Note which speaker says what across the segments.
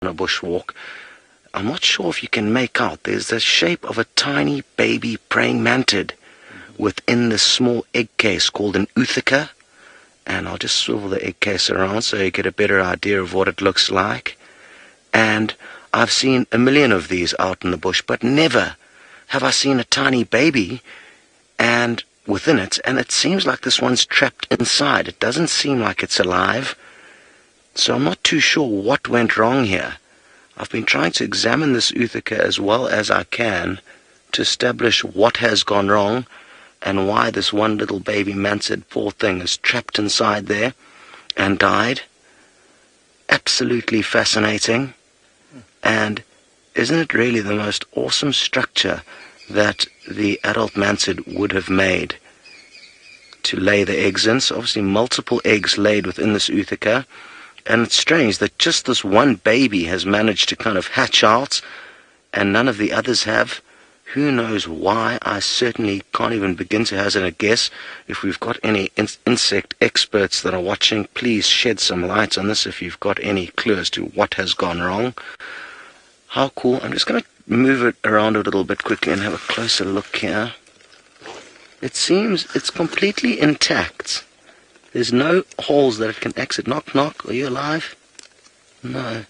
Speaker 1: a bushwalk. I'm not sure if you can make out. There's the shape of a tiny baby praying mantid within this small egg case called an ootheca. And I'll just swivel the egg case around so you get a better idea of what it looks like. And I've seen a million of these out in the bush, but never have I seen a tiny baby and within it, and it seems like this one's trapped inside. It doesn't seem like it's alive. So I'm not too sure what went wrong here. I've been trying to examine this ootheca as well as I can to establish what has gone wrong and why this one little baby mantid, poor thing, is trapped inside there and died. Absolutely fascinating. And isn't it really the most awesome structure that the adult mantid would have made to lay the eggs in? So obviously multiple eggs laid within this ootheca. And it's strange that just this one baby has managed to kind of hatch out and none of the others have. Who knows why? I certainly can't even begin to hazard a guess. If we've got any insect experts that are watching, please shed some light on this if you've got any clue as to what has gone wrong. How cool. I'm just going to move it around a little bit quickly and have a closer look here. It seems it's completely intact. There's no holes that it can exit. Knock, knock. Are you alive? No.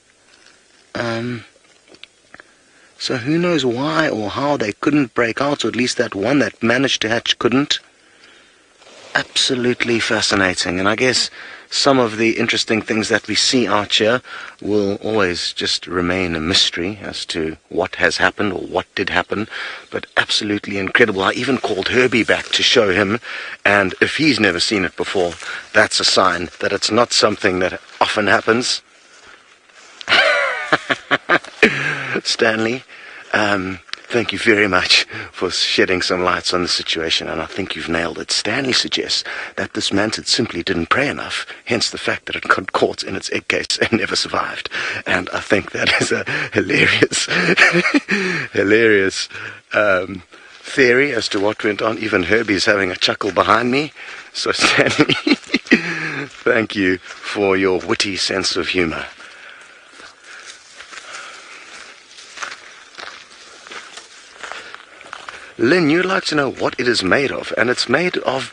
Speaker 1: So who knows why or how they couldn't break out, or at least that one that managed to hatch couldn't. Absolutely fascinating. And I guess some of the interesting things that we see out here will always just remain a mystery as to what has happened or what did happen, but absolutely incredible. I even called Herbie back to show him, and if he's never seen it before, that's a sign that it's not something that often happens. Stanley, thank you very much for shedding some lights on the situation, and I think you've nailed it. Stanley suggests that this mantid simply didn't pray enough, hence the fact that it got caught in its egg case and never survived. And I think that is a hilarious theory as to what went on. Even Herbie's having a chuckle behind me. So Stanley, thank you for your witty sense of humor. Lynn, you'd like to know what it is made of, and it's made of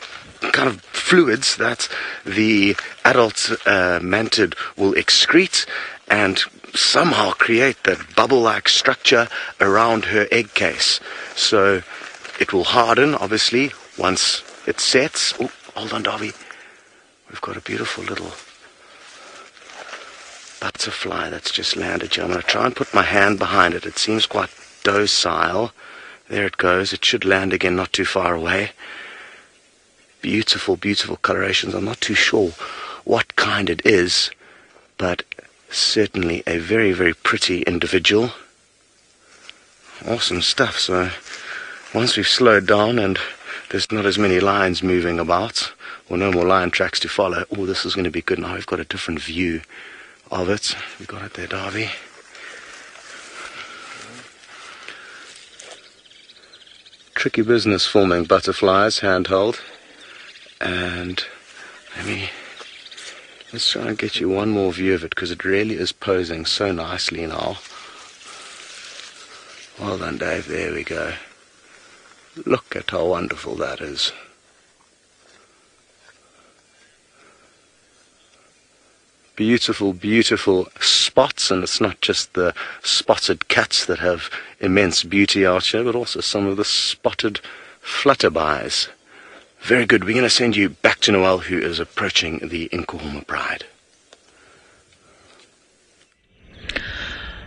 Speaker 1: kind of fluids that the adult mantid will excrete and somehow create that bubble-like structure around her egg case. So it will harden, obviously, once it sets. Oh, hold on, Darby. We've got a beautiful little butterfly that's just landed here. I'm going to try and put my hand behind it. It seems quite docile. There it goes. It should land again not too far away. Beautiful, beautiful colorations. I'm not too sure what kind it is, but certainly a very, very pretty individual. Awesome stuff. So once we've slowed down and there's not as many lions moving about, or no more lion tracks to follow, oh, this is going to be good. Now we've got a different view of it. We've got it there, Darby. Tricky business filming butterflies handheld, and let's try and get you one more view of it, because it really is posing so nicely now. Well done, Dave. There we go. Look at how wonderful that is. Beautiful, beautiful spots, and it's not just the spotted cats that have immense beauty out here, but also some of the spotted flutterbys. Very good. We're going to send you back to Noel, who is approaching the Nkuhumas bride.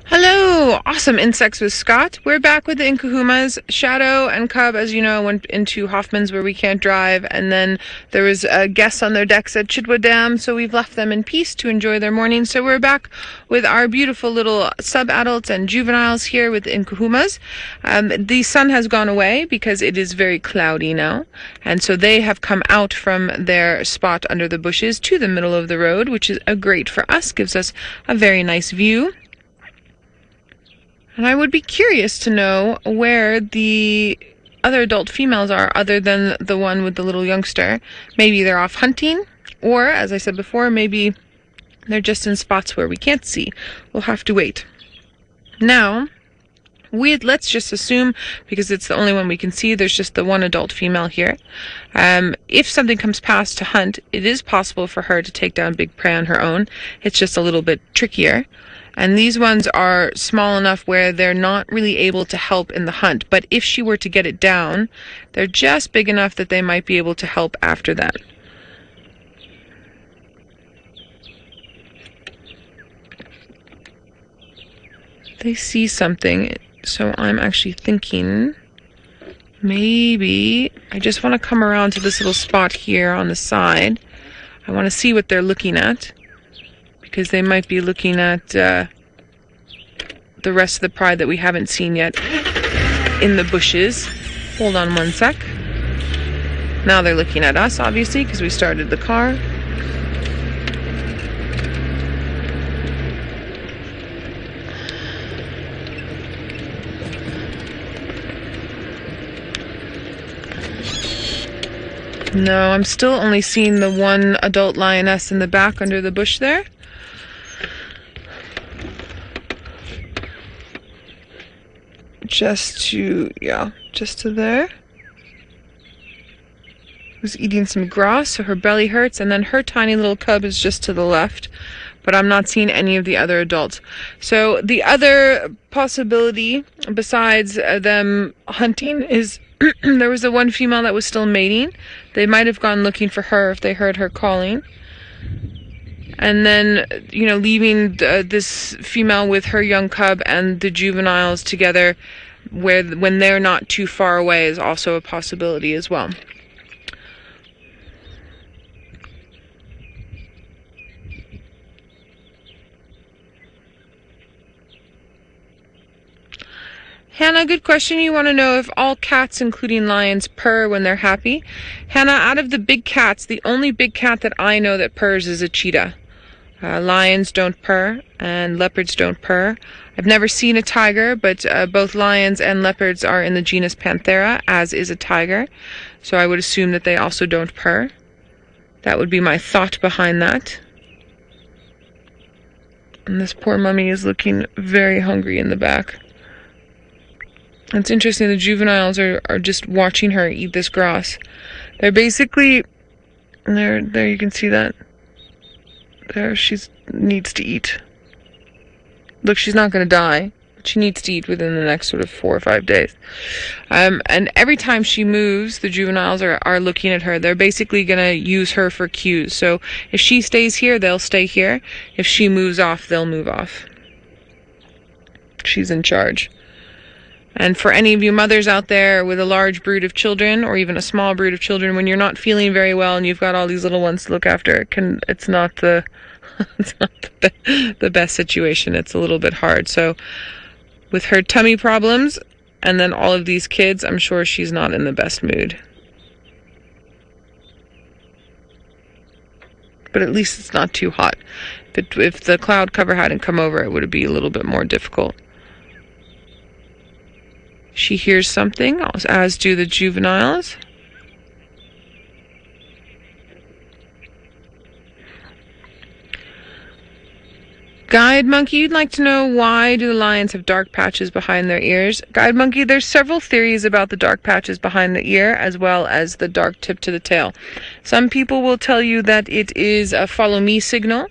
Speaker 2: Hello, awesome insects with Scott. We're back with the Nkuhumas. Shadow and Cub, as you know, went into Hoffman's where we can't drive, and then there was guests on their decks at Chitwa Dam, so we've left them in peace to enjoy their morning. So we're back with our beautiful little sub-adults and juveniles here with the Nkuhumas. The sun has gone away because it is very cloudy now, and so they have come out from their spot under the bushes to the middle of the road, which is great for us, gives us a very nice view. And I would be curious to know where the other adult females are, other than the one with the little youngster. Maybe they're off hunting, or, as I said before, maybe They're just in spots where we can't see. We'll have to wait. Now, let's just assume, because it's the only one we can see, there's just the one adult female here. If something comes past to hunt, it is possible for her to take down big prey on her own. It's just a little bit trickier. And these ones are small enough where they're not really able to help in the hunt. But if she were to get it down, they're just big enough that they might be able to help after that. They see something, so I'm actually thinking maybe I just want to come around to this little spot here on the side. I want to see what they're looking at, because they might be looking at the rest of the pride that we haven't seen yet in the bushes. Hold on one sec. Now they're looking at us, obviously, because we started the car. No, I'm still only seeing the one adult lioness in the back under the bush there. Just to there. Who's eating some grass, so her belly hurts, and then her tiny little cub is just to the left. But I'm not seeing any of the other adults. So the other possibility, besides them hunting, is there was the one female that was still mating. They might have gone looking for her if they heard her calling. And then, leaving this female with her young cub and the juveniles together when they're not too far away is also a possibility as well. Hannah, good question. You want to know if all cats, including lions, purr when they're happy. Hannah, out of the big cats, the only big cat that I know that purrs is a cheetah. Lions don't purr, and leopards don't purr. I've never seen a tiger, but both lions and leopards are in the genus Panthera, as is a tiger. So I would assume that they also don't purr. That would be my thought behind that. And this poor mummy is looking very hungry in the back. It's interesting, the juveniles are just watching her eat this grass. They're basically, there you can see that. There, she needs to eat. Look, she's not going to die. She needs to eat within the next sort of 4 or 5 days. And every time she moves, the juveniles are looking at her. They're basically going to use her for cues. So if she stays here, they'll stay here. If she moves off, they'll move off. She's in charge. And for any of you mothers out there with a large brood of children, or even a small brood of children, when you're not feeling very well and you've got all these little ones to look after, it's not the best situation. It's a little bit hard. So with her tummy problems and then all of these kids, I'm sure she's not in the best mood. But at least it's not too hot. If the cloud cover hadn't come over, it would be a little bit more difficult. She hears something, as do the juveniles. Guide Monkey, you'd like to know why do the lions have dark patches behind their ears? Guide Monkey, there's several theories about the dark patches behind the ear as well as the dark tip to the tail. Some people will tell you that it is a follow me signal.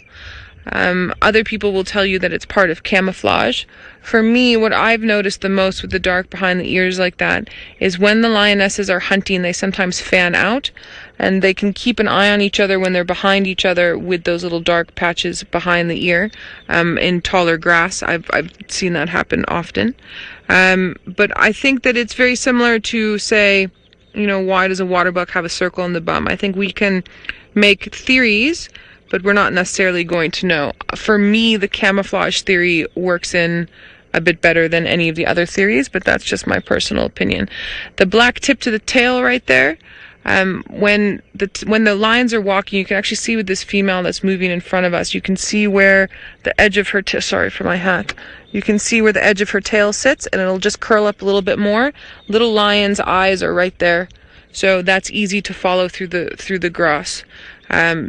Speaker 2: Other people will tell you that it's part of camouflage. For me, what I've noticed the most with the dark behind the ears like that is when the lionesses are hunting, they sometimes fan out, and they can keep an eye on each other when they're behind each other with those little dark patches behind the ear. In taller grass, I've seen that happen often. But I think that it's very similar to, say, why does a water buck have a circle in the bum? I think we can make theories, but we're not necessarily going to know. For me, the camouflage theory works in a bit better than any of the other theories, but that's just my personal opinion. The black tip to the tail right there, when the lions are walking, you can actually see with this female that's moving in front of us, you can see where the edge of her sorry for my hat. You can see where the edge of her tail sits, and it'll just curl up a little bit more. Little lion's eyes are right there, so that's easy to follow through the grass.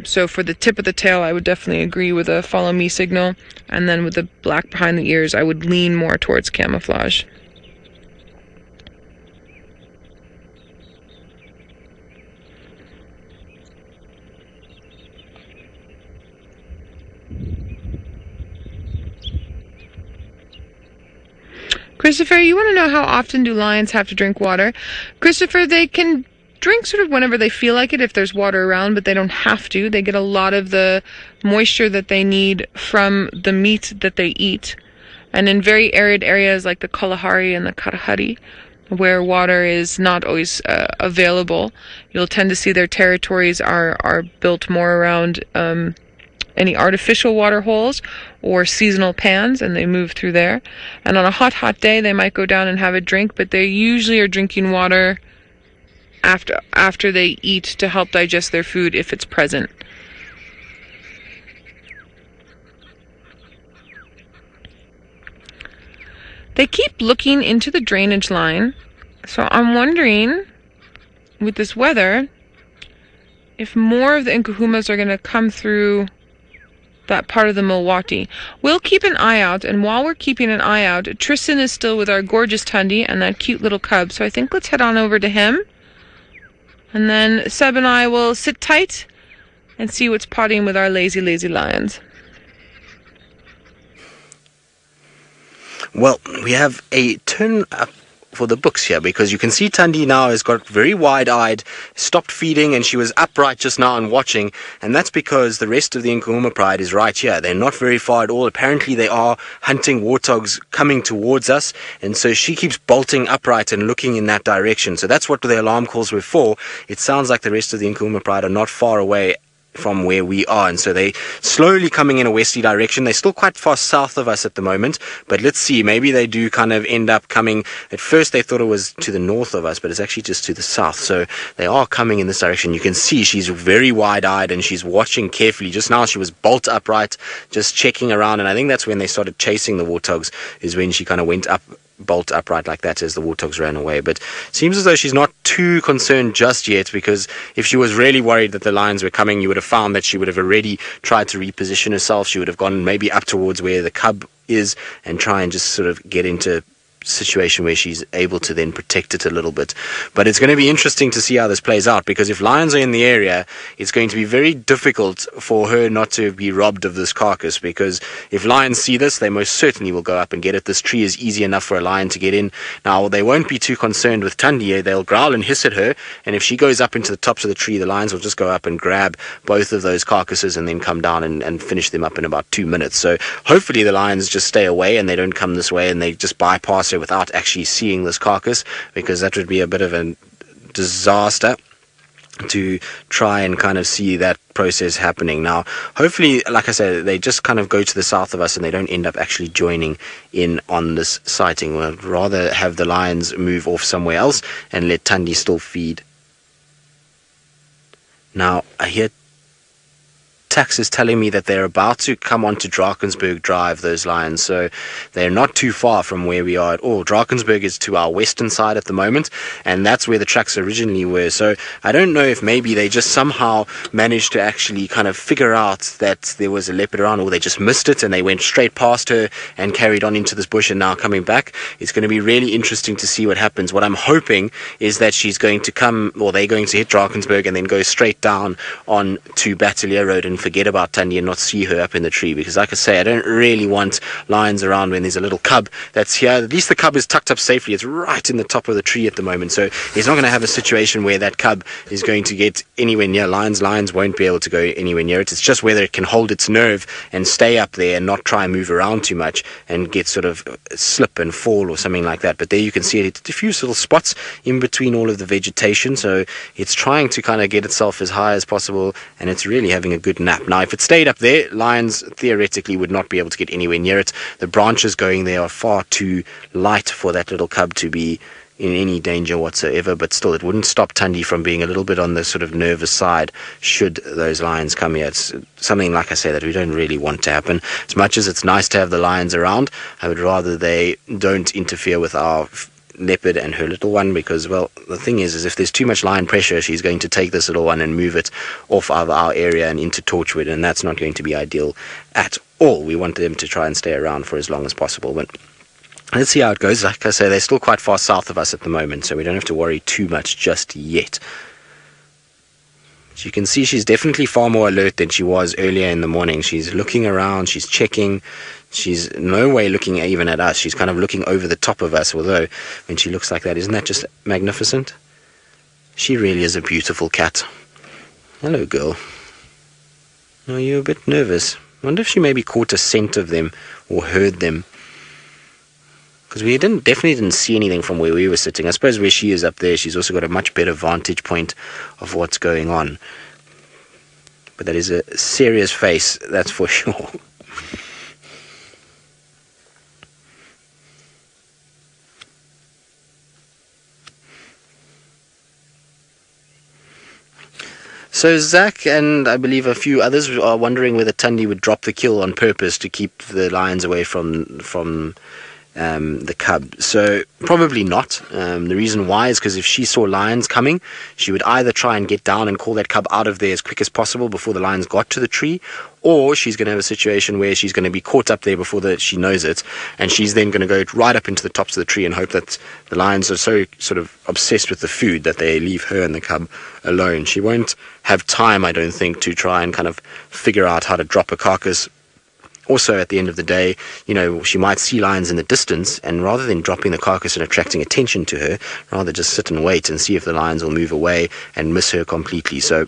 Speaker 2: So for the tip of the tail, I would definitely agree with a follow me signal. And then with the black behind the ears, I would lean more towards camouflage. Christopher, you want to know how often do lions have to drink water? Christopher, they can drink sort of whenever they feel like it if there's water around, but they don't have to. They get a lot of the moisture that they need from the meat that they eat. And in very arid areas like the Kalahari and the Kalahari, where water is not always available, you'll tend to see their territories are built more around any artificial water holes or seasonal pans, and they move through there. And on a hot day, they might go down and have a drink, but they usually are drinking water after they eat to help digest their food if it's present. They keep looking into the drainage line, so I'm wondering, with this weather, if more of the Nkuhumas are going to come through that part of the Milwaukee. We'll keep an eye out, and while we're keeping an eye out, Tristan is still with our gorgeous Thandi and that cute little cub, so I think let's head on over to him. And then Seb and I will sit tight and see what's potting with our lazy lions.
Speaker 1: Well, we have a turn up for the books here, because you can see Thandi now has got very wide-eyed, stopped feeding, and she was upright just now and watching, and that's because the rest of the Nkuhuma pride is right here. They're not very far at all. Apparently they are hunting warthogs coming towards us, and so she keeps bolting upright and looking in that direction. So that's what the alarm calls were for. It sounds like the rest of the Nkuhuma pride are not far away from where we are, and so they slowly coming in a westerly direction. They're still quite far south of us at the moment, but let's see, maybe they do kind of end up coming. At first they thought it was to the north of us, but it's actually just to the south, so they are coming in this direction. You can see she's very wide-eyed and she's watching carefully. Just now she was bolt upright, just checking around, and I think that's when they started chasing the warthogs, is when she kind of went up, bolt upright like that as the warthogs ran away. But it seems as though she's not too concerned just yet, because if she was really worried that the lions were coming, you would have found that she would have already tried to reposition herself. She would have gone maybe up towards where the cub is and try and just sort of get into situation where she's able to then protect it a little bit. But it's going to be interesting to see how this plays out, because if lions are in the area, it's going to be very difficult for her not to be robbed of this carcass, because if lions see this, they most certainly will go up and get it. This tree is easy enough for a lion to get in. Now, they won't be too concerned with Thandi. They'll growl and hiss at her, and if she goes up into the tops of the tree, the lions will just go up and grab both of those carcasses and then come down and finish them up in about 2 minutes. So hopefully the lions just stay away and they don't come this way and they just bypass her without actually seeing this carcass, because that would be a bit of a disaster to try and kind of see that process happening. Now, hopefully, like I said, they just kind of go to the south of us and they don't end up actually joining in on this sighting. We'll rather have the lions move off somewhere else and let Thandi still feed. Now, I hear Tax is telling me that they're about to come onto Drakensberg Drive, those lions, so they're not too far from where we are at all. Drakensberg is to our western side at the moment, and that's where the tracks originally were. So I don't know if maybe they just somehow managed to actually kind of figure out that there was a leopard around, or they just missed it and they went straight past her and carried on into this bush and now coming back. It's going to be really interesting to see what happens. What I'm hoping is that she's going to come, or they're going to hit Drakensberg and then go straight down on to Battelier Road and forget about Thandi and not see her up in the tree, because like I say, I don't really want lions around when there's a little cub that's here. At least the cub is tucked up safely. It's right in the top of the tree at the moment, so he's not going to have a situation where that cub is going to get anywhere near lions. Lions won't be able to go anywhere near it. It's just whether it can hold its nerve and stay up there and not try and move around too much and get sort of slip and fall or something like that. But there you can see it diffuse little spots in between all of the vegetation, so it's trying to kind of get itself as high as possible, and it's really having a good nap. Now, if it stayed up there, lions theoretically would not be able to get anywhere near it. The branches going there are far too light for that little cub to be in any danger whatsoever, but still, it wouldn't stop Thandi from being a little bit on the sort of nervous side should those lions come here. It's something, like I say, that we don't really want to happen. As much as it's nice to have the lions around, I would rather they don't interfere with our
Speaker 3: leopard and her little one, because, well, the thing is if there's too much lion pressure, she's going to take this little one and move it off of our area and into Torchwood, and that's not going to be ideal at all. We want them to try and stay around for as long as possible, but let's see how it goes. Like I say, they're still quite far south of us at the moment, so we don't have to worry too much just yet. But you can see she's definitely far more alert than she was earlier in the morning. She's looking around, she's checking. She's no way looking even at us. She's kind of looking over the top of us, although when she looks like that, isn't that just magnificent? She really is a beautiful cat. Hello, girl. Are you a bit nervous? I wonder if she maybe caught a scent of them or heard them. Because we definitely didn't see anything from where we were sitting. I suppose where she is up there, she's also got a much better vantage point of what's going on. But that is a serious face, that's for sure. So Zach and I believe a few others are wondering whether Thandi would drop the kill on purpose to keep the lions away from the cub. So probably not. The reason why is because if she saw lions coming, she would either try and get down and call that cub out of there as quick as possible before the lions got to the tree, or she's going to have a situation where she's going to be caught up there before she knows it, and she's then going to go right up into the tops of the tree and hope that the lions are so sort of obsessed with the food that they leave her and the cub alone. She won't have time, I don't think, to try and kind of figure out how to drop a carcass. Also, at the end of the day, she might see lions in the distance, and rather than dropping the carcass and attracting attention to her, rather just sit and wait and see if the lions will move away and miss her completely. So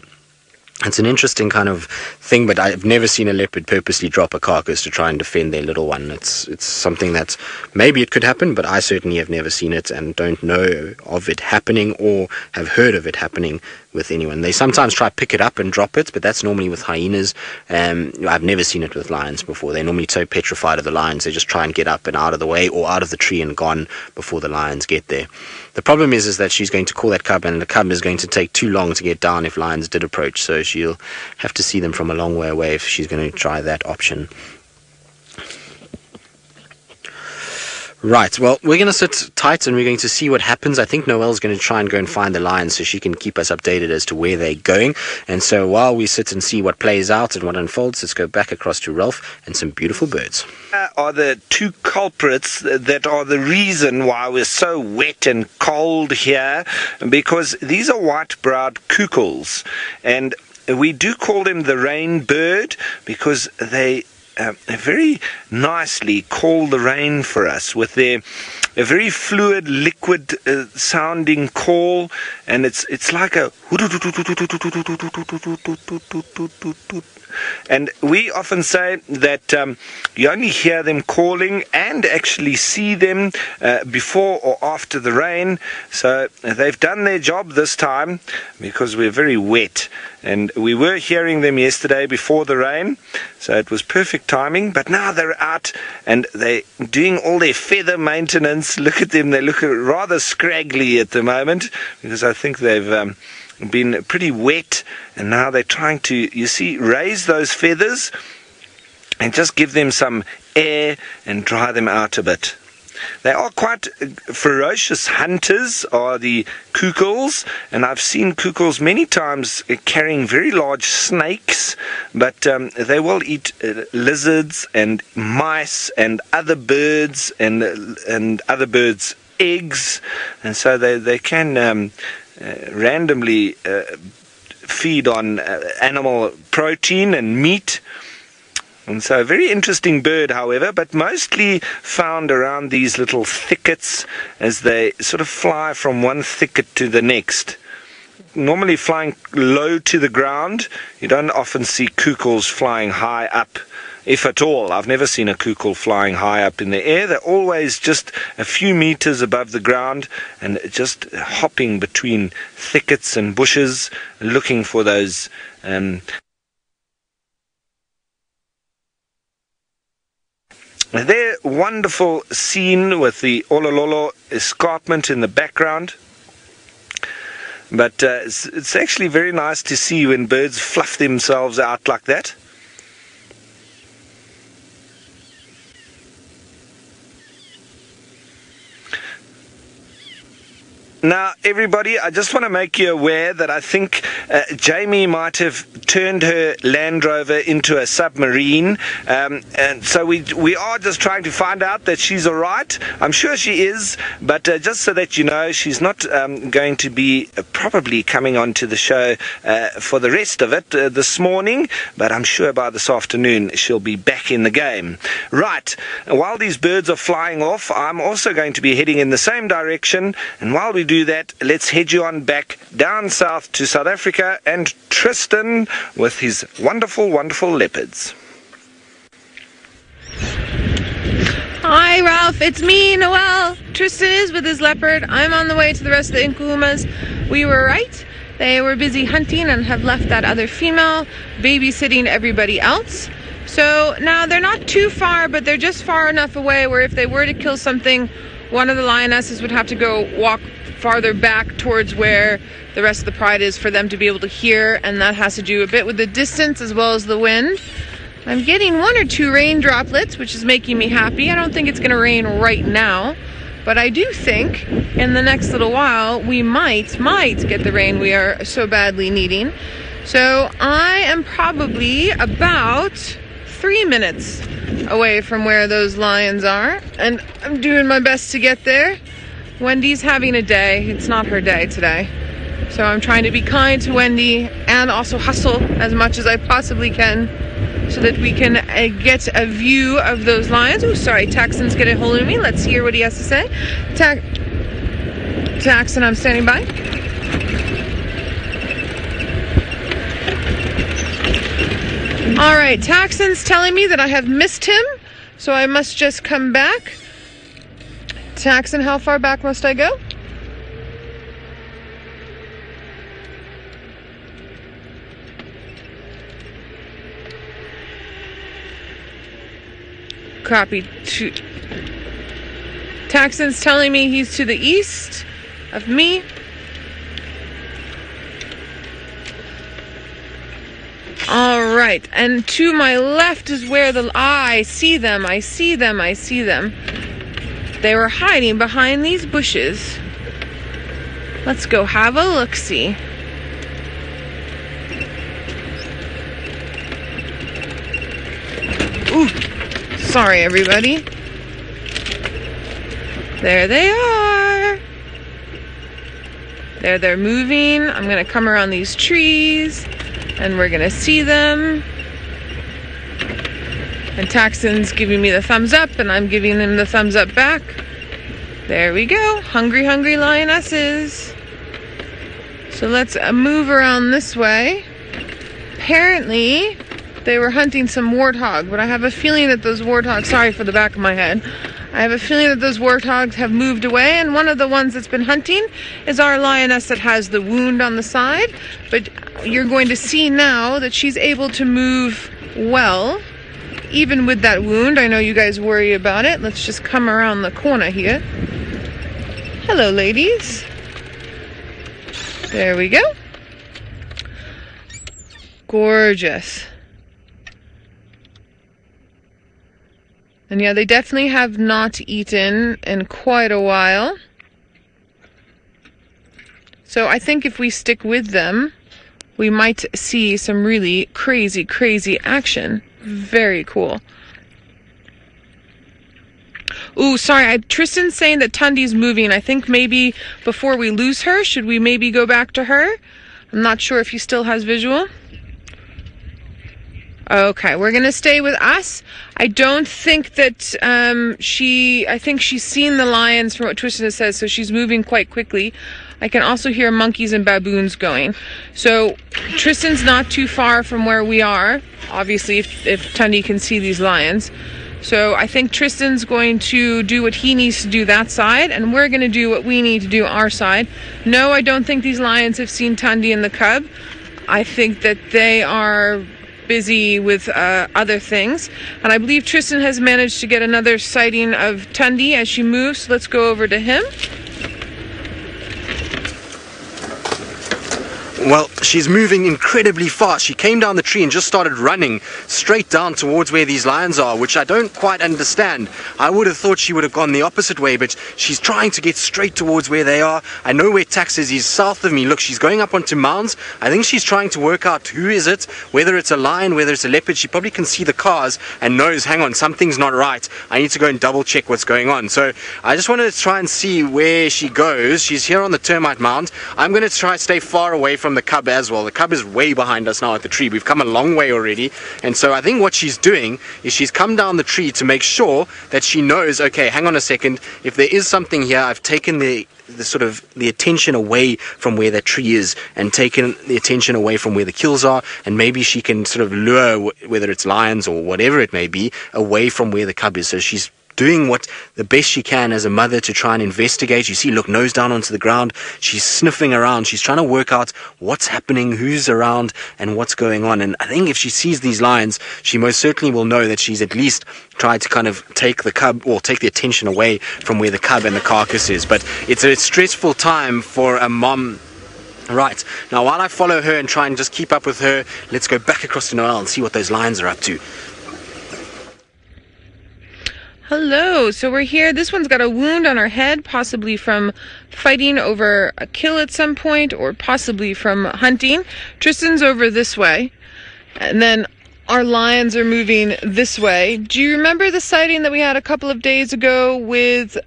Speaker 3: it's an interesting kind of thing, but I've never seen a leopard purposely drop a carcass to try and defend their little one. It's something that maybe it could happen, but I certainly have never seen it and don't know of it happening or have heard of it happening with anyone. They sometimes try to pick it up and drop it, but that's normally with hyenas. I've never seen it with lions before. They're normally so petrified of the lions, they just try and get up and out of the way or out of the tree and gone before the lions get there. The problem is that she's going to call that cub, and the cub is going to take too long to get down if lions did approach, so she'll have to see them from a long way away if she's going to try that option. Right, well, we're going to sit tight and we're going to see what happens. I think Noelle's going to try and go and find the lions so she can keep us updated as to where they're going. And so while we sit and see what plays out and what unfolds, let's go back across to Ralph and some beautiful birds.
Speaker 4: Are the two culprits that are the reason why we're so wet and cold here, because these are white-browed cuckoos, and we do call them the rain bird because they very nicely call the rain for us with their a very fluid, liquid sounding call, and it's like a and we often say that you only hear them calling and actually see them before or after the rain. So they've done their job this time because we're very wet, and we were hearing them yesterday before the rain, so it was perfect timing. But now they're out and they're doing all their feather maintenance. Look at them, they look rather scraggly at the moment because I think they've been pretty wet, and now they're trying to, you see, raise those feathers and just give them some air and dry them out a bit. They are quite ferocious hunters, are the cuckoos, and I've seen cuckoos many times carrying very large snakes, but they will eat lizards and mice and other birds and other birds' eggs, and so they can randomly feed on animal protein and meat. And so a very interesting bird, however, but mostly found around these little thickets as they sort of fly from one thicket to the next. Normally flying low to the ground. You don't often see cuckoos flying high up, if at all. I've never seen a cuckoo flying high up in the air. They're always just a few meters above the ground and just hopping between thickets and bushes, looking for those their wonderful scene with the Olololo escarpment in the background. But it's actually very nice to see when birds fluff themselves out like that. Now, everybody, I just want to make you aware that I think Jamie might have turned her Land Rover into a submarine. And so we are just trying to find out that she's all right. I'm sure she is, but just so that you know, she's not going to be probably coming on to the show for the rest of it this morning, but I'm sure by this afternoon she'll be back in the game. Right, while these birds are flying off, I'm also going to be heading in the same direction, and while we do that, let's head you on back down south to South Africa and Tristan with his wonderful, wonderful leopards.
Speaker 2: Hi, Ralph. It's me, Noel. Tristan is with his leopard. I'm on the way to the rest of the Nkuhumas. We were right. They were busy hunting and have left that other female babysitting everybody else. So now they're not too far, but they're just far enough away where if they were to kill something, one of the lionesses would have to go walk farther back towards where the rest of the pride is for them to be able to hear, and that has to do a bit with the distance as well as the wind. I'm getting 1 or 2 rain droplets, which is making me happy. I don't think it's going to rain right now, but I do think in the next little while we might get the rain we are so badly needing. So I am probably about 3 minutes away from where those lions are, and I'm doing my best to get there. Wendy's having a day. It's not her day today. So I'm trying to be kind to Wendy and also hustle as much as I possibly can so that we can get a view of those lions. Oh, sorry, Taxon's getting a hold of me. Let's hear what he has to say. Taxon, I'm standing by. All right, Taxon's telling me that I have missed him, so I must just come back. Taxon, how far back must I go? Copy. Taxon's telling me he's to the east of me. All right, and to my left is where I see them. They were hiding behind these bushes. Let's go have a look-see. Ooh, sorry everybody. There they are. They're moving. I'm gonna come around these trees and we're gonna see them. And Taxon's giving me the thumbs up and I'm giving him the thumbs up back. There we go. Hungry, hungry lionesses. So let's move around this way. Apparently, they were hunting some warthog, but I have a feeling that those warthogs, sorry for the back of my head, I have a feeling that those warthogs have moved away, and one of the ones that's been hunting is our lioness that has the wound on the side. But you're going to see now that she's able to move well. Even with that wound, I know you guys worry about it. Let's just come around the corner here. Hello, ladies. There we go. Gorgeous. And yeah, they definitely have not eaten in quite a while. So I think if we stick with them, we might see some really crazy, crazy action. Very cool. Ooh, sorry, Tristan's saying that Thandi's moving. I think maybe before we lose her, should we maybe go back to her? I'm not sure if he still has visual. Okay, we're gonna stay with us. I don't think that I think she's seen the lions from what Tristan says, so she's moving quite quickly. I can also hear monkeys and baboons going. So Tristan's not too far from where we are, obviously, if Thandi can see these lions. So I think Tristan's going to do what he needs to do that side, and we're going to do what we need to do our side. No, I don't think these lions have seen Thandi and the cub. I think that they are busy with other things. And I believe Tristan has managed to get another sighting of Thandi as she moves. So let's go over to him.
Speaker 3: Well, she's moving incredibly fast. She came down the tree and just started running straight down towards where these lions are, which I don't quite understand. I would have thought she would have gone the opposite way, but she's trying to get straight towards where they are. I know where Tax is. He's south of me. Look, she's going up onto mounds. I think she's trying to work out who is it, whether it's a lion, whether it's a leopard. She probably can see the cars and knows, hang on, something's not right. I need to go and double check what's going on. So I just wanted to try and see where she goes. She's here on the termite mound. I'm going to try to stay far away from the cub as well. The cub is way behind us now at the tree. We've come a long way already, and so I think what she's doing is she's come down the tree to make sure that she knows, okay, hang on a second, if there is something here, I've taken the attention away from where that tree is and taken the attention away from where the kills are, and maybe she can sort of lure, whether it's lions or whatever it may be, away from where the cub is. So she's doing what the best she can as a mother to try and investigate. You see, look, nose down onto the ground. She's sniffing around. She's trying to work out what's happening, who's around, and what's going on. And I think if she sees these lions, she most certainly will know that she's at least tried to kind of take the cub, or take the attention away from where the cub and the carcass is. But it's a stressful time for a mom. Right, now while I follow her and try and just keep up with her, let's go back across to Noel and see what those lions are up to.
Speaker 2: Hello, so we're here. This one's got a wound on her head, possibly from fighting over a kill at some point, or possibly from hunting. Tristan's over this way, and then our lions are moving this way. Do you remember the sighting that we had a couple of days ago with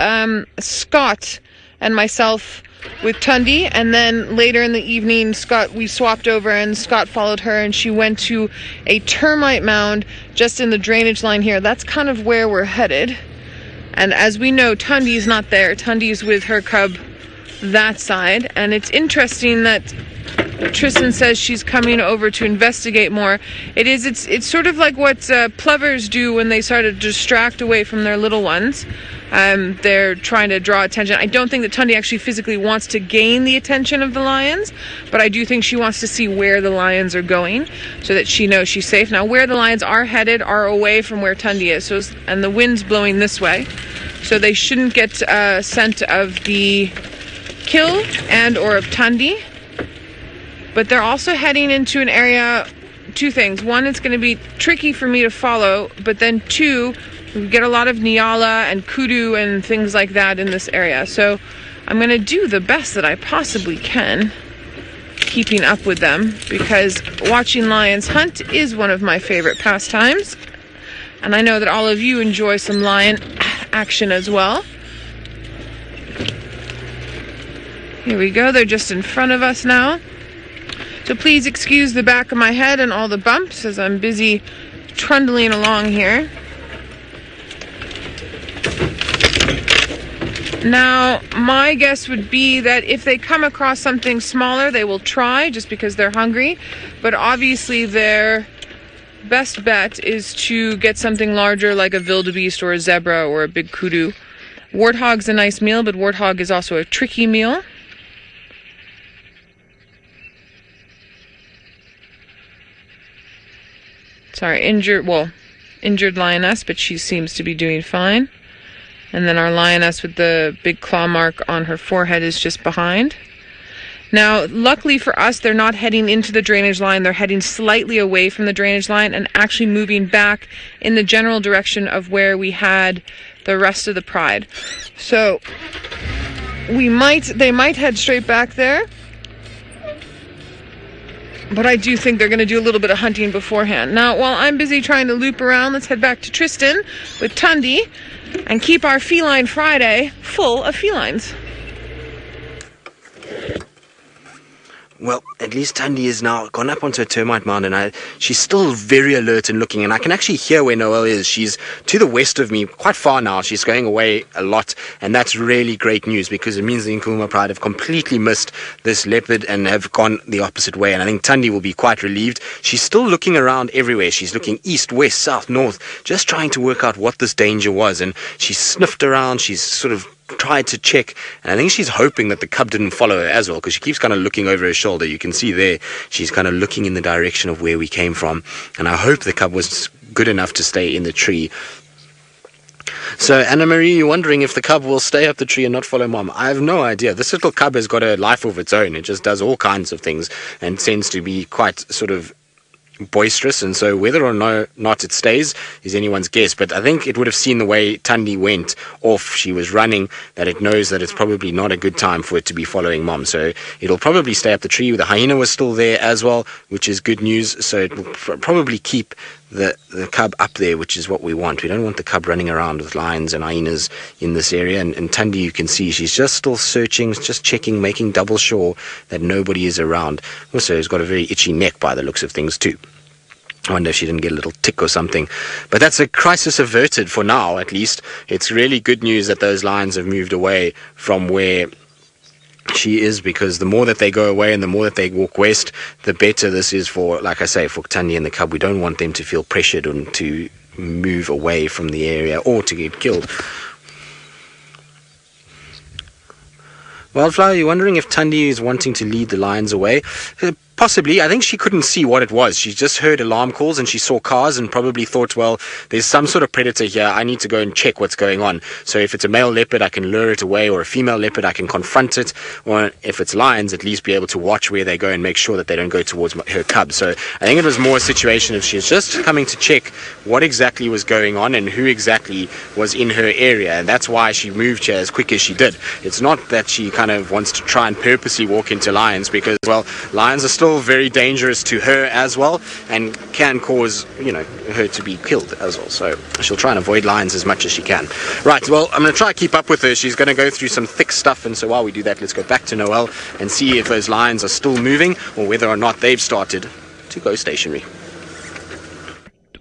Speaker 2: Scott and myself with Thandi? And then later in the evening, we swapped over and Scott followed her, and she went to a termite mound just in the drainage line here. That's kind of where we're headed. And as we know, Thandi's not there. Thandi's with her cub that side. And it's interesting that Tristan says she's coming over to investigate more. It's sort of like what plovers do when they start to distract away from their little ones. They're trying to draw attention. I don't think that Thandi actually physically wants to gain the attention of the lions, but I do think she wants to see where the lions are going so that she knows she's safe. Now, where the lions are headed are away from where Thandi is, and the wind's blowing this way, so they shouldn't get scent of the kill and or of Thandi. But they're also heading into an area, two things. One, it's going to be tricky for me to follow, but then two, we get a lot of Nyala and kudu and things like that in this area. So I'm going to do the best that I possibly can keeping up with them, because watching lions hunt is one of my favorite pastimes. And I know that all of you enjoy some lion action as well. Here we go. They're just in front of us now. So please excuse the back of my head and all the bumps as I'm busy trundling along here. Now, my guess would be that if they come across something smaller, they will try just because they're hungry. But obviously their best bet is to get something larger like a wildebeest or a zebra or a big kudu. Warthog's a nice meal, but warthog is also a tricky meal. Sorry, injured lioness, but she seems to be doing fine. And then our lioness with the big claw mark on her forehead is just behind. Now, luckily for us, they're not heading into the drainage line. They're heading slightly away from the drainage line and actually moving back in the general direction of where we had the rest of the pride. So they might head straight back there. But I do think they're going to do a little bit of hunting beforehand. Now, while I'm busy trying to loop around, let's head back to Tristan with Thandi and keep our Feline Friday full of felines.
Speaker 3: Well, at least Thandi is now gone up onto a termite mound, and she's still very alert and looking, and I can actually hear where Noelle is. She's to the west of me, quite far now. She's going away a lot, and that's really great news because it means the Nkuhuma pride have completely missed this leopard and have gone the opposite way, and I think Thandi will be quite relieved. She's still looking around everywhere. She's looking east, west, south, north, just trying to work out what this danger was, and she's sniffed around. She's sort of tried to check, and I think she's hoping that the cub didn't follow her as well, because she keeps kind of looking over her shoulder. You can see there she's kind of looking in the direction of where we came from, and I hope the cub was good enough to stay in the tree. So, Anna Marie, you're wondering if the cub will stay up the tree and not follow mom. I have no idea. This little cub has got a life of its own. It just does all kinds of things and tends to be quite sort of boisterous, and so whether or not it stays is anyone's guess. But I think it would have seen the way Thandi went off. She was running, that it knows that it's probably not a good time for it to be following mom. So it'll probably stay up the tree. The hyena was still there as well, which is good news. So it will probably keep the cub up there, which is what we want. We don't want the cub running around with lions and hyenas in this area. And Thandi, you can see she's just still searching, just checking, making double sure that nobody is around. Also, she's got a very itchy neck by the looks of things too. I wonder if she didn't get a little tick or something. But that's a crisis averted for now, at least. It's really good news that those lions have moved away from where she is, because the more that they go away and the more that they walk west, the better this is for, like I say, for Thandi and the cub. We don't want them to feel pressured and to move away from the area or to get killed. Wildflower, you're wondering if Thandi is wanting to lead the lions away? Possibly. I think she couldn't see what it was. She just heard alarm calls and she saw cars and probably thought, well, there's some sort of predator here. I need to go and check what's going on. So if it's a male leopard, I can lure it away, or a female leopard, I can confront it. Or if it's lions, at least be able to watch where they go and make sure that they don't go towards her cub. So I think it was more a situation of she's just coming to check what exactly was going on and who exactly was in her area. And that's why she moved here as quick as she did. It's not that she kind of wants to try and purposely walk into lions, because, well, lions are still very dangerous to her as well and can cause, her to be killed as well. So she'll try and avoid lions as much as she can. Right, well, I'm going to try to keep up with her. She's going to go through some thick stuff, and so while we do that, let's go back to Noel and see if those lions are still moving or whether or not they've started to go stationary.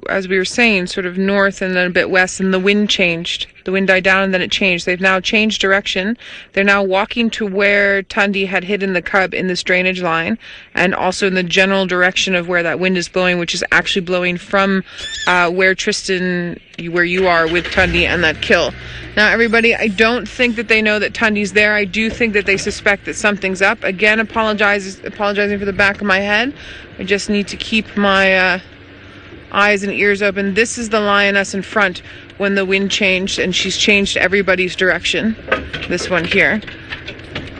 Speaker 2: As we were saying, sort of north and then a bit west, and the wind changed. The wind died down and then it changed. They've now changed direction. They're now walking to where Thandi had hidden the cub in this drainage line, and also in the general direction of where that wind is blowing, which is actually blowing from where Tristan, where you are with Thandi and that kill. Now, everybody, I don't think that they know that Thandi's there. I do think that they suspect that something's up. Again, apologizing for the back of my head. I just need to keep my eyes and ears open. This is the lioness in front when the wind changed, and she's changed everybody's direction. This one here.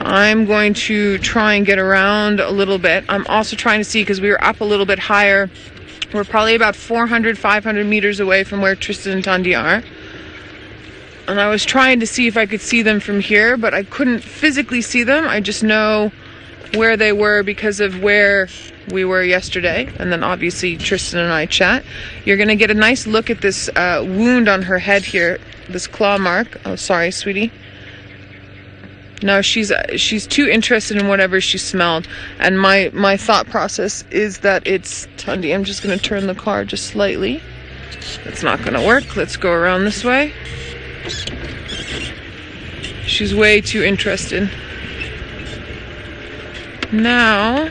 Speaker 2: I'm going to try and get around a little bit. I'm also trying to see, because we were up a little bit higher. We're probably about 400, 500 meters away from where Tristan and Thandi are. And I was trying to see if I could see them from here, but I couldn't physically see them. I just know where they were because of where we were yesterday, and then obviously Tristan and I chat. You're going to get a nice look at this wound on her head here, this claw mark. Oh, sorry, sweetie. No, she's too interested in whatever she smelled, and my thought process is that it's Thandi. I'm just going to turn the car just slightly. It's not going to work. Let's go around this way. She's way too interested. Now,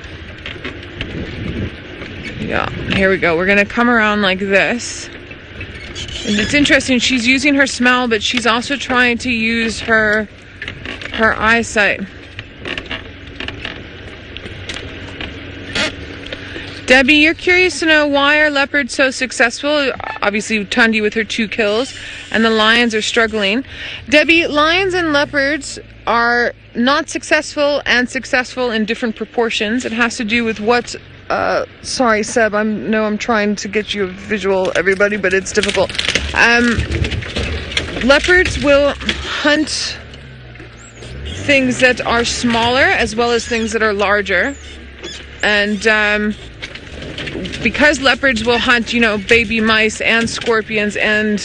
Speaker 2: yeah, here we go. We're going to come around like this. And it's interesting, she's using her smell, but she's also trying to use her eyesight. Debbie, you're curious to know why are leopards so successful? Obviously, Thandi with her 2 kills, and the lions are struggling. Debbie, lions and leopards are not successful and successful in different proportions. It has to do with what... sorry, Seb, I'm trying to get you a visual, everybody, but it's difficult. Leopards will hunt things that are smaller as well as things that are larger. And because leopards will hunt, baby mice and scorpions and,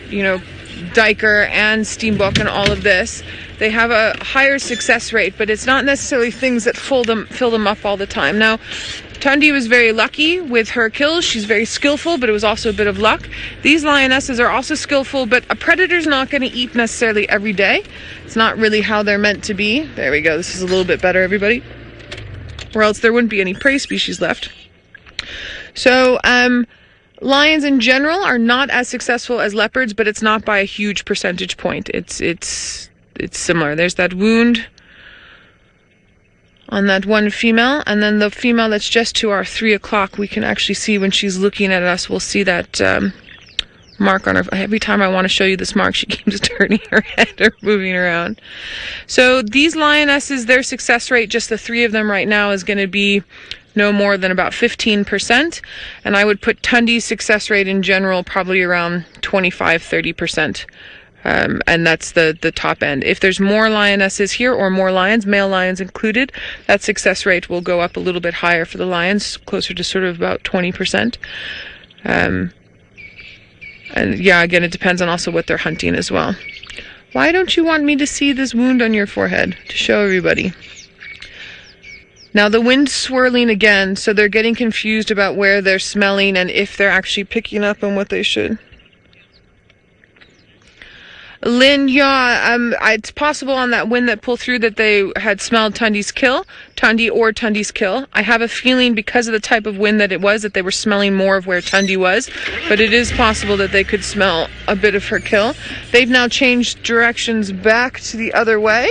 Speaker 2: duiker and steenbok and all of this, they have a higher success rate, but it's not necessarily things that fill them up all the time. Now, Thandi was very lucky with her kills. She's very skillful, but it was also a bit of luck. These lionesses are also skillful, but a predator's not going to eat necessarily every day. It's not really how they're meant to be. There we go. This is a little bit better, everybody. Or else there wouldn't be any prey species left. So, lions in general are not as successful as leopards, but it's not by a huge percentage point. It's similar. There's that wound on that one female, and then the female that's just to our 3 o'clock, we can actually see when she's looking at us, we'll see that mark on her. Every time I want to show you this mark, she keeps turning her head or moving around. So these lionesses, their success rate, just the 3 of them right now, is going to be no more than about 15%. And I would put Thandi's success rate in general probably around 25-30%. And that's the top end. If there's more lionesses here or more lions, male lions included, that success rate will go up a little bit higher for the lions, closer to sort of about 20%. And yeah, again, it depends on also what they're hunting as well. Why don't you want me to see this wound on your forehead to show everybody? Now the wind's swirling again, so they're getting confused about where they're smelling and if they're actually picking up on what they should. Lynn, yeah, it's possible on that wind that pulled through that they had smelled Thandi's kill. I have a feeling because of the type of wind that it was that they were smelling more of where Thandi was, but it is possible that they could smell a bit of her kill. They've now changed directions back to the other way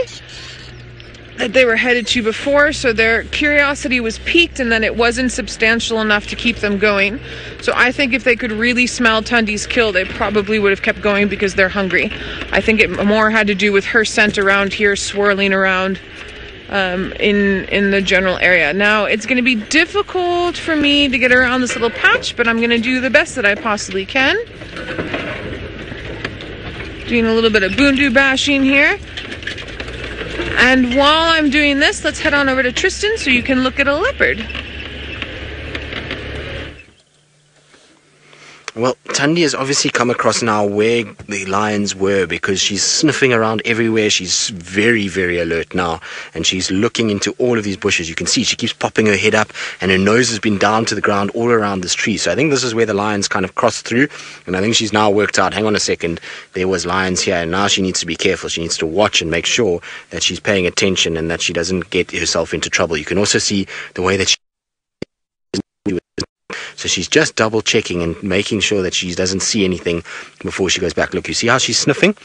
Speaker 2: that they were headed to before, so their curiosity was piqued and then it wasn't substantial enough to keep them going. So I think if they could really smell Thandi's kill, they probably would have kept going because they're hungry. I think it more had to do with her scent around here swirling around in the general area. Now it's going to be difficult for me to get around this little patch, but I'm going to do the best that I possibly can. Doing a little bit of boondu bashing here. And while I'm doing this, let's head on over to Tristan so you can look at a leopard.
Speaker 3: Well, Thandi has obviously come across now where the lions were because she's sniffing around everywhere. She's very, very alert now, and she's looking into all of these bushes. You can see she keeps popping her head up, and her nose has been down to the ground all around this tree. So I think this is where the lions kind of crossed through, and I think she's now worked out, hang on a second, there was lions here, and now she needs to be careful. She needs to watch and make sure that she's paying attention and that she doesn't get herself into trouble. You can also see the way that so she's just double checking and making sure that she doesn't see anything before she goes back. Look, you see how she's sniffing?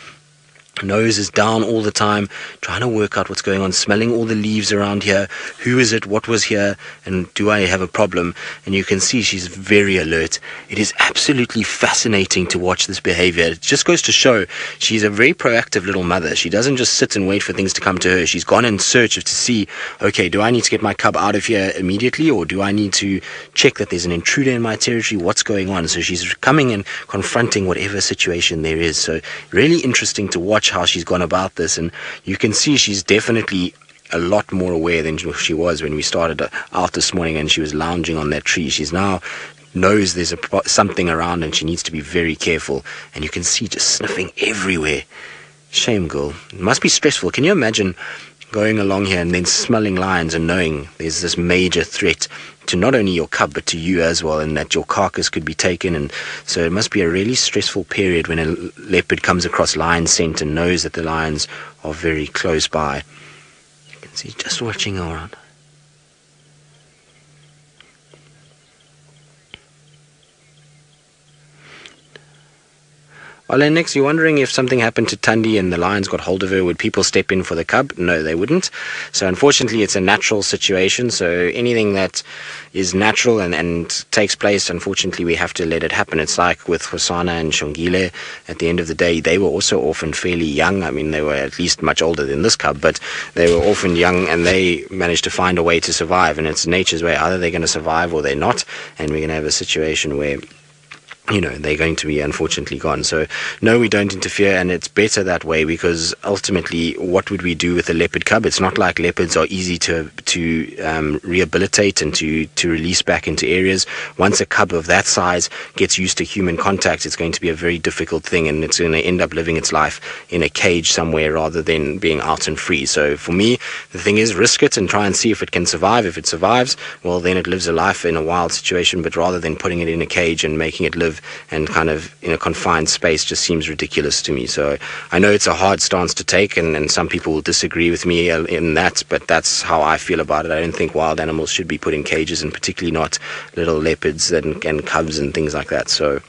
Speaker 3: Nose is down all the time, trying to work out what's going on, smelling all the leaves around here. Who is it? What was here? And do I have a problem? And you can see she's very alert. It is absolutely fascinating to watch this behavior. It just goes to show she's a very proactive little mother. She doesn't just sit and wait for things to come to her. She's gone in search to see, okay, do I need to get my cub out of here immediately, or do I need to check that there's an intruder in my territory? What's going on? So she's coming and confronting whatever situation there is. So really interesting to watch how she's gone about this, and you can see she's definitely a lot more aware than she was when we started out this morning and she was lounging on that tree. She's now knows there's something around and she needs to be very careful, and you can see just sniffing everywhere. Shame, girl. It must be stressful. Can you imagine going along here and then smelling lions and knowing there's this major threat to not only your cub but to you as well, and that your carcass could be taken? And so it must be a really stressful period when a leopard comes across lion scent and knows that the lions are very close by. You can see just watching around. Well, then next, you're wondering if something happened to Thandi and the lions got hold of her, would people step in for the cub? No, they wouldn't. So unfortunately, it's a natural situation. So anything that is natural and takes place, unfortunately, we have to let it happen. It's like with Hosana and Shongile. At the end of the day, they were also orphaned fairly young. I mean, they were at least much older than this cub, but they were orphaned young and they managed to find a way to survive. And it's nature's way. Either they're going to survive or they're not. And we're going to have a situation where, you know, they're going to be unfortunately gone. So no, we don't interfere, and it's better that way, because ultimately what would we do with a leopard cub? It's not like leopards are easy to rehabilitate and to release back into areas. Once a cub of that size gets used to human contact, it's going to be a very difficult thing, and it's going to end up living its life in a cage somewhere rather than being out and free. So for me, the thing is, risk it and try and see if it can survive. If it survives, well, then it lives a life in a wild situation, but rather than putting it in a cage and making it live and kind of in a confined space just seems ridiculous to me. So I know it's a hard stance to take, and some people will disagree with me in that, but that's how I feel about it. I don't think wild animals should be put in cages, and particularly not little leopards and cubs and things like that. So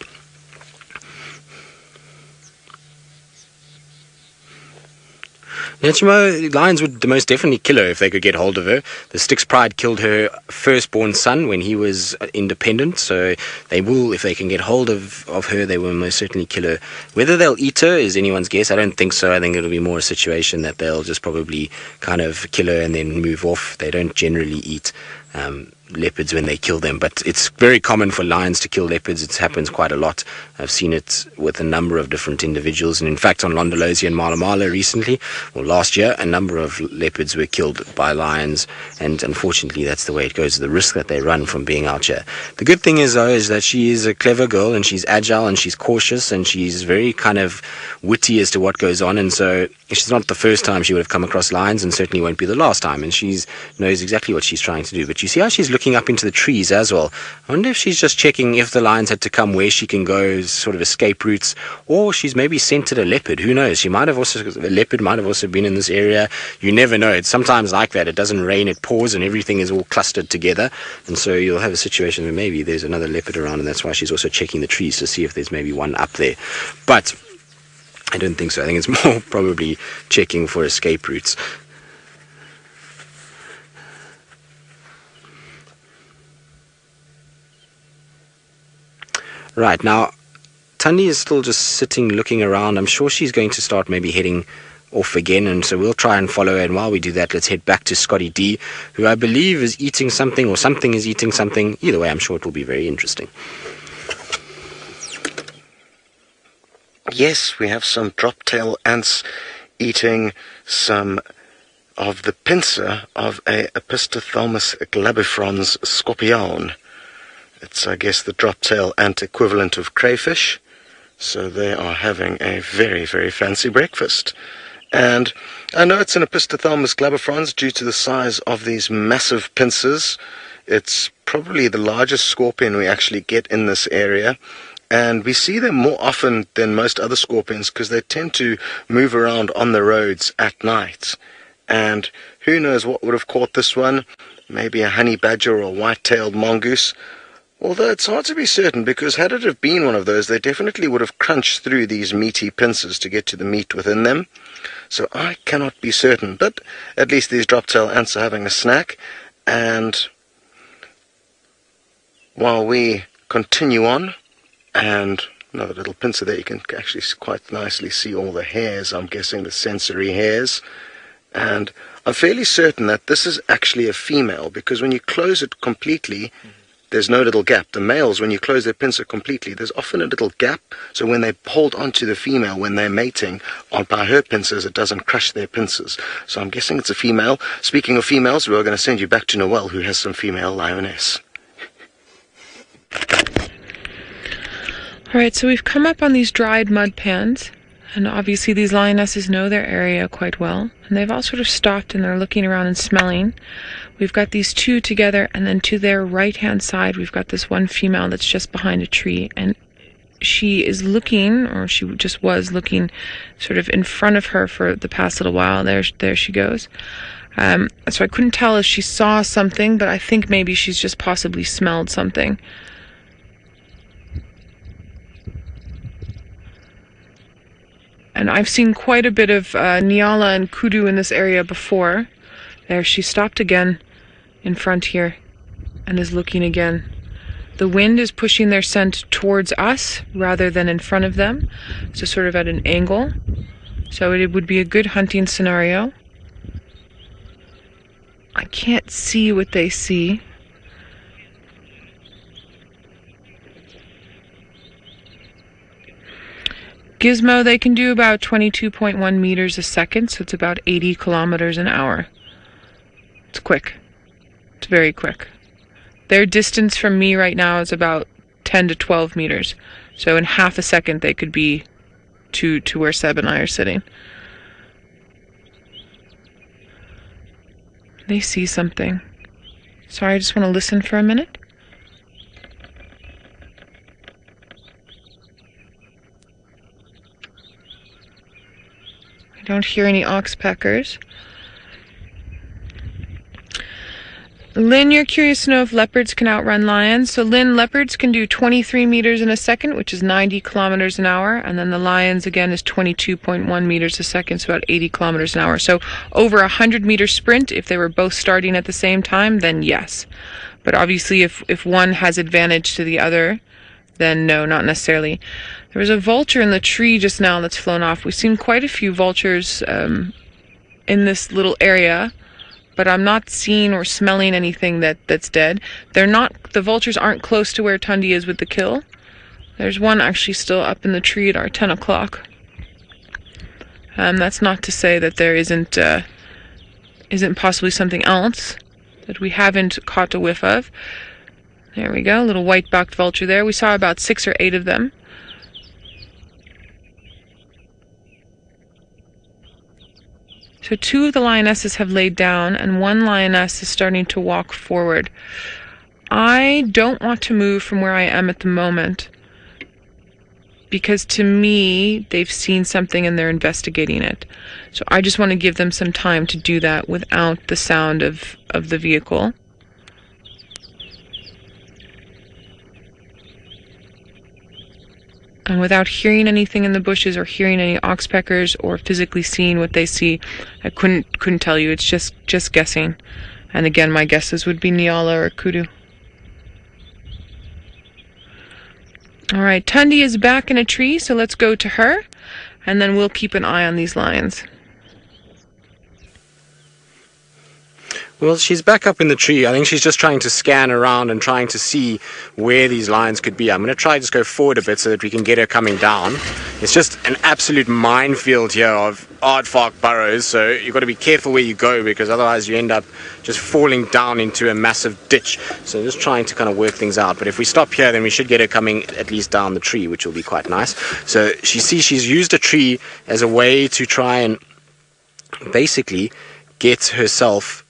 Speaker 3: Yeah, Djuma, lions would most definitely kill her if they could get hold of her. The Styx Pride killed her firstborn son when he was independent, so they will, if they can get hold of her, they will most certainly kill her. Whether they'll eat her is anyone's guess. I don't think so. I think it'll be more a situation that they'll just probably kind of kill her and then move off. They don't generally eat leopards when they kill them, but it's very common for lions to kill leopards. It happens quite a lot. I've seen it with a number of different individuals, and in fact on Londolozi and Malamala recently, or last year, a number of leopards were killed by lions, and unfortunately that's the way it goes, the risk that they run from being out here. The good thing is, though, is that she is a clever girl, and she's agile, and she's cautious, and she's very kind of witty as to what goes on, and so it's not the first time she would have come across lions, and certainly won't be the last time, and she knows exactly what she's trying to do. But you see how she's looking up into the trees as well. I wonder if she's just checking if the lions had to come, where she can go, sort of escape routes, or she's maybe scented a leopard. Who knows? A leopard might have also been in this area. You never know. It's sometimes like that. It doesn't rain, it pours, and everything is all clustered together, and so you'll have a situation where maybe there's another leopard around, and that's why she's also checking the trees to see if there's maybe one up there. But I don't think so. I think it's more probably checking for escape routes. Right, now, Thandi is still just sitting, looking around. I'm sure she's going to start maybe heading off again, and so we'll try and follow her. And while we do that, let's head back to Scotty D, who I believe is eating something, or something is eating something. Either way, I'm sure it will be very interesting.
Speaker 1: Yes, we have some drop-tail ants eating some of the pincer of a Opisthothalamus glabifrons scorpion. It's, I guess, the drop-tail ant equivalent of crayfish. So they are having a very, very fancy breakfast. And I know it's an Opisthothalamus glabifrons due to the size of these massive pincers. It's probably the largest scorpion we actually get in this area. And we see them more often than most other scorpions because they tend to move around on the roads at night. And who knows what would have caught this one? Maybe a honey badger or a white-tailed mongoose. Although it's hard to be certain, because had it have been one of those, they definitely would have crunched through these meaty pincers to get to the meat within them. So I cannot be certain, but at least these drop-tail ants are having a snack. And while we continue on, and another little pincer there, you can actually quite nicely see all the hairs, I'm guessing the sensory hairs. And I'm fairly certain that this is actually a female, because when you close it completely, there's no little gap. The males, when you close their pincer completely, there's often a little gap, so when they hold onto the female when they're mating by her pincers, it doesn't crush their pincers. So I'm guessing it's a female. Speaking of females, we're going to send you back to Noel, who has some female lioness.
Speaker 2: Alright, so we've come up on these dried mud pans, and obviously these lionesses know their area quite well, and they've all sort of stopped and they're looking around and smelling. We've got these two together, and then to their right-hand side we've got this one female that's just behind a tree, and she is looking, or she just was looking, sort of in front of her for the past little while. There she goes. So I couldn't tell if she saw something, but I think maybe she's just possibly smelled something. And I've seen quite a bit of Nyala and Kudu in this area before. There, she stopped again in front here and is looking again. The wind is pushing their scent towards us rather than in front of them, so sort of at an angle. So it would be a good hunting scenario. I can't see what they see. Gizmo, they can do about 22.1 meters a second, so it's about 80 kilometers an hour. It's quick. It's very quick. Their distance from me right now is about 10 to 12 meters. So in half a second they could be to where Seb and I are sitting. They see something. Sorry, I just want to listen for a minute. Don't hear any oxpeckers. Lynn, you're curious to know if leopards can outrun lions. So, Lynn, leopards can do 23 meters in a second, which is 90 kilometers an hour. And then the lions, again, is 22.1 meters a second, so about 80 kilometers an hour. So, over a 100-meter sprint, if they were both starting at the same time, then yes. But obviously, if one has advantage to the other, then no, not necessarily. There was a vulture in the tree just now that's flown off. We've seen quite a few vultures in this little area, but I'm not seeing or smelling anything that's dead. The vultures aren't close to where Thandi is with the kill. There's one actually still up in the tree at our 10 o'clock. That's not to say that there isn't possibly something else that we haven't caught a whiff of. There we go, a little white-backed vulture there. We saw about 6 or 8 of them. So 2 of the lionesses have laid down, and 1 lioness is starting to walk forward. I don't want to move from where I am at the moment, because to me, they've seen something and they're investigating it. So I just want to give them some time to do that without the sound of the vehicle. And without hearing anything in the bushes or hearing any oxpeckers or physically seeing what they see, I couldn't tell you. It's just guessing. And again, my guesses would be Nyala or Kudu. All right, Thandi is back in a tree, so let's go to her, and then we'll keep an eye on these lions.
Speaker 3: Well, she's back up in the tree. I think she's just trying to scan around and trying to see where these lions could be. I'm going to try to just go forward a bit so that we can get her coming down. It's just an absolute minefield here of aardvark burrows, so you've got to be careful where you go, because otherwise you end up just falling down into a massive ditch. So just trying to kind of work things out. But if we stop here, then we should get her coming at least down the tree, which will be quite nice. So she's used a tree as a way to try and basically get herself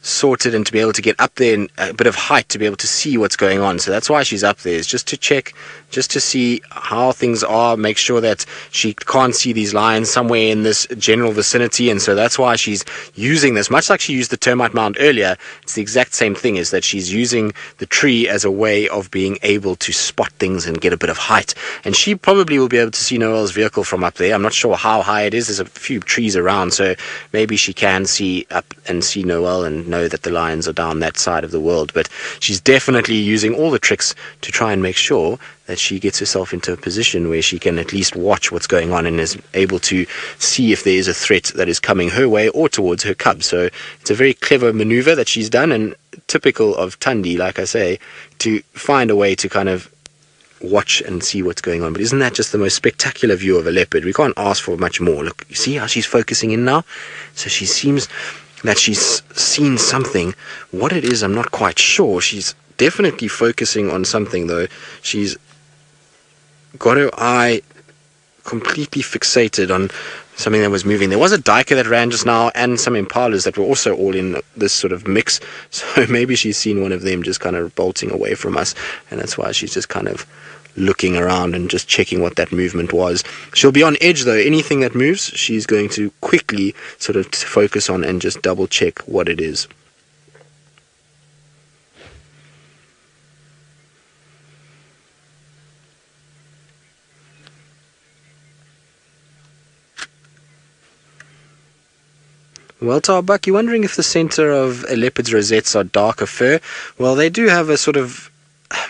Speaker 3: sorted and to be able to get up there in a bit of height to be able to see what's going on. So that's why she's up there, is just to check, just to see how things are, make sure that she can't see these lions somewhere in this general vicinity. And so that's why she's using this, much like she used the termite mound earlier. It's the exact same thing, is that she's using the tree as a way of being able to spot things and get a bit of height. And she probably will be able to see Noel's vehicle from up there. I'm not sure how high it is. There's a few trees around, so maybe she can see up and see Noel and know that the lions are down that side of the world. But she's definitely using all the tricks to try and make sure that she gets herself into a position where she can at least watch what's going on and is able to see if there is a threat that is coming her way or towards her cub. So it's a very clever maneuver that she's done, and typical of Thandi, like I say, to find a way to kind of watch and see what's going on. But isn't that just the most spectacular view of a leopard? We can't ask for much more. Look, you see how she's focusing in now? So she seems that she's seen something. What it is, I'm not quite sure. She's definitely focusing on something, though. She's got her eye completely fixated on something that was moving. There was a duiker that ran just now, and some impalas that were also all in this sort of mix. So maybe she's seen one of them just kind of bolting away from us, and that's why she's just kind of looking around and just checking what that movement was. She'll be on edge, though. Anything that moves, she's going to quickly sort of focus on and just double check what it is. Well, Tarbuck, you're wondering if the center of a leopard's rosettes are darker fur. Well, they do have a sort of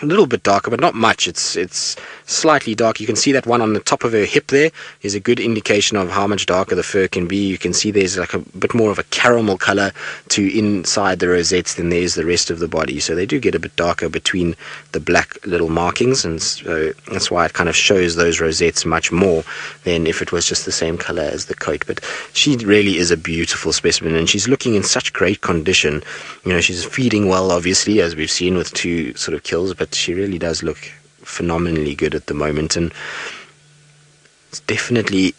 Speaker 3: a little bit darker, but not much. It's slightly dark. You can see that one on the top of her hip there is a good indication of how much darker the fur can be. You can see there's like a bit more of a caramel color to inside the rosettes than there's the rest of the body. So they do get a bit darker between the black little markings, and so that's why it kind of shows those rosettes much more than if it was just the same color as the coat. But she really is a beautiful specimen, and she's looking in such great condition. You know, she's feeding well, obviously, as we've seen with 2 sort of kills, but she really does look phenomenally good at the moment, and it's definitely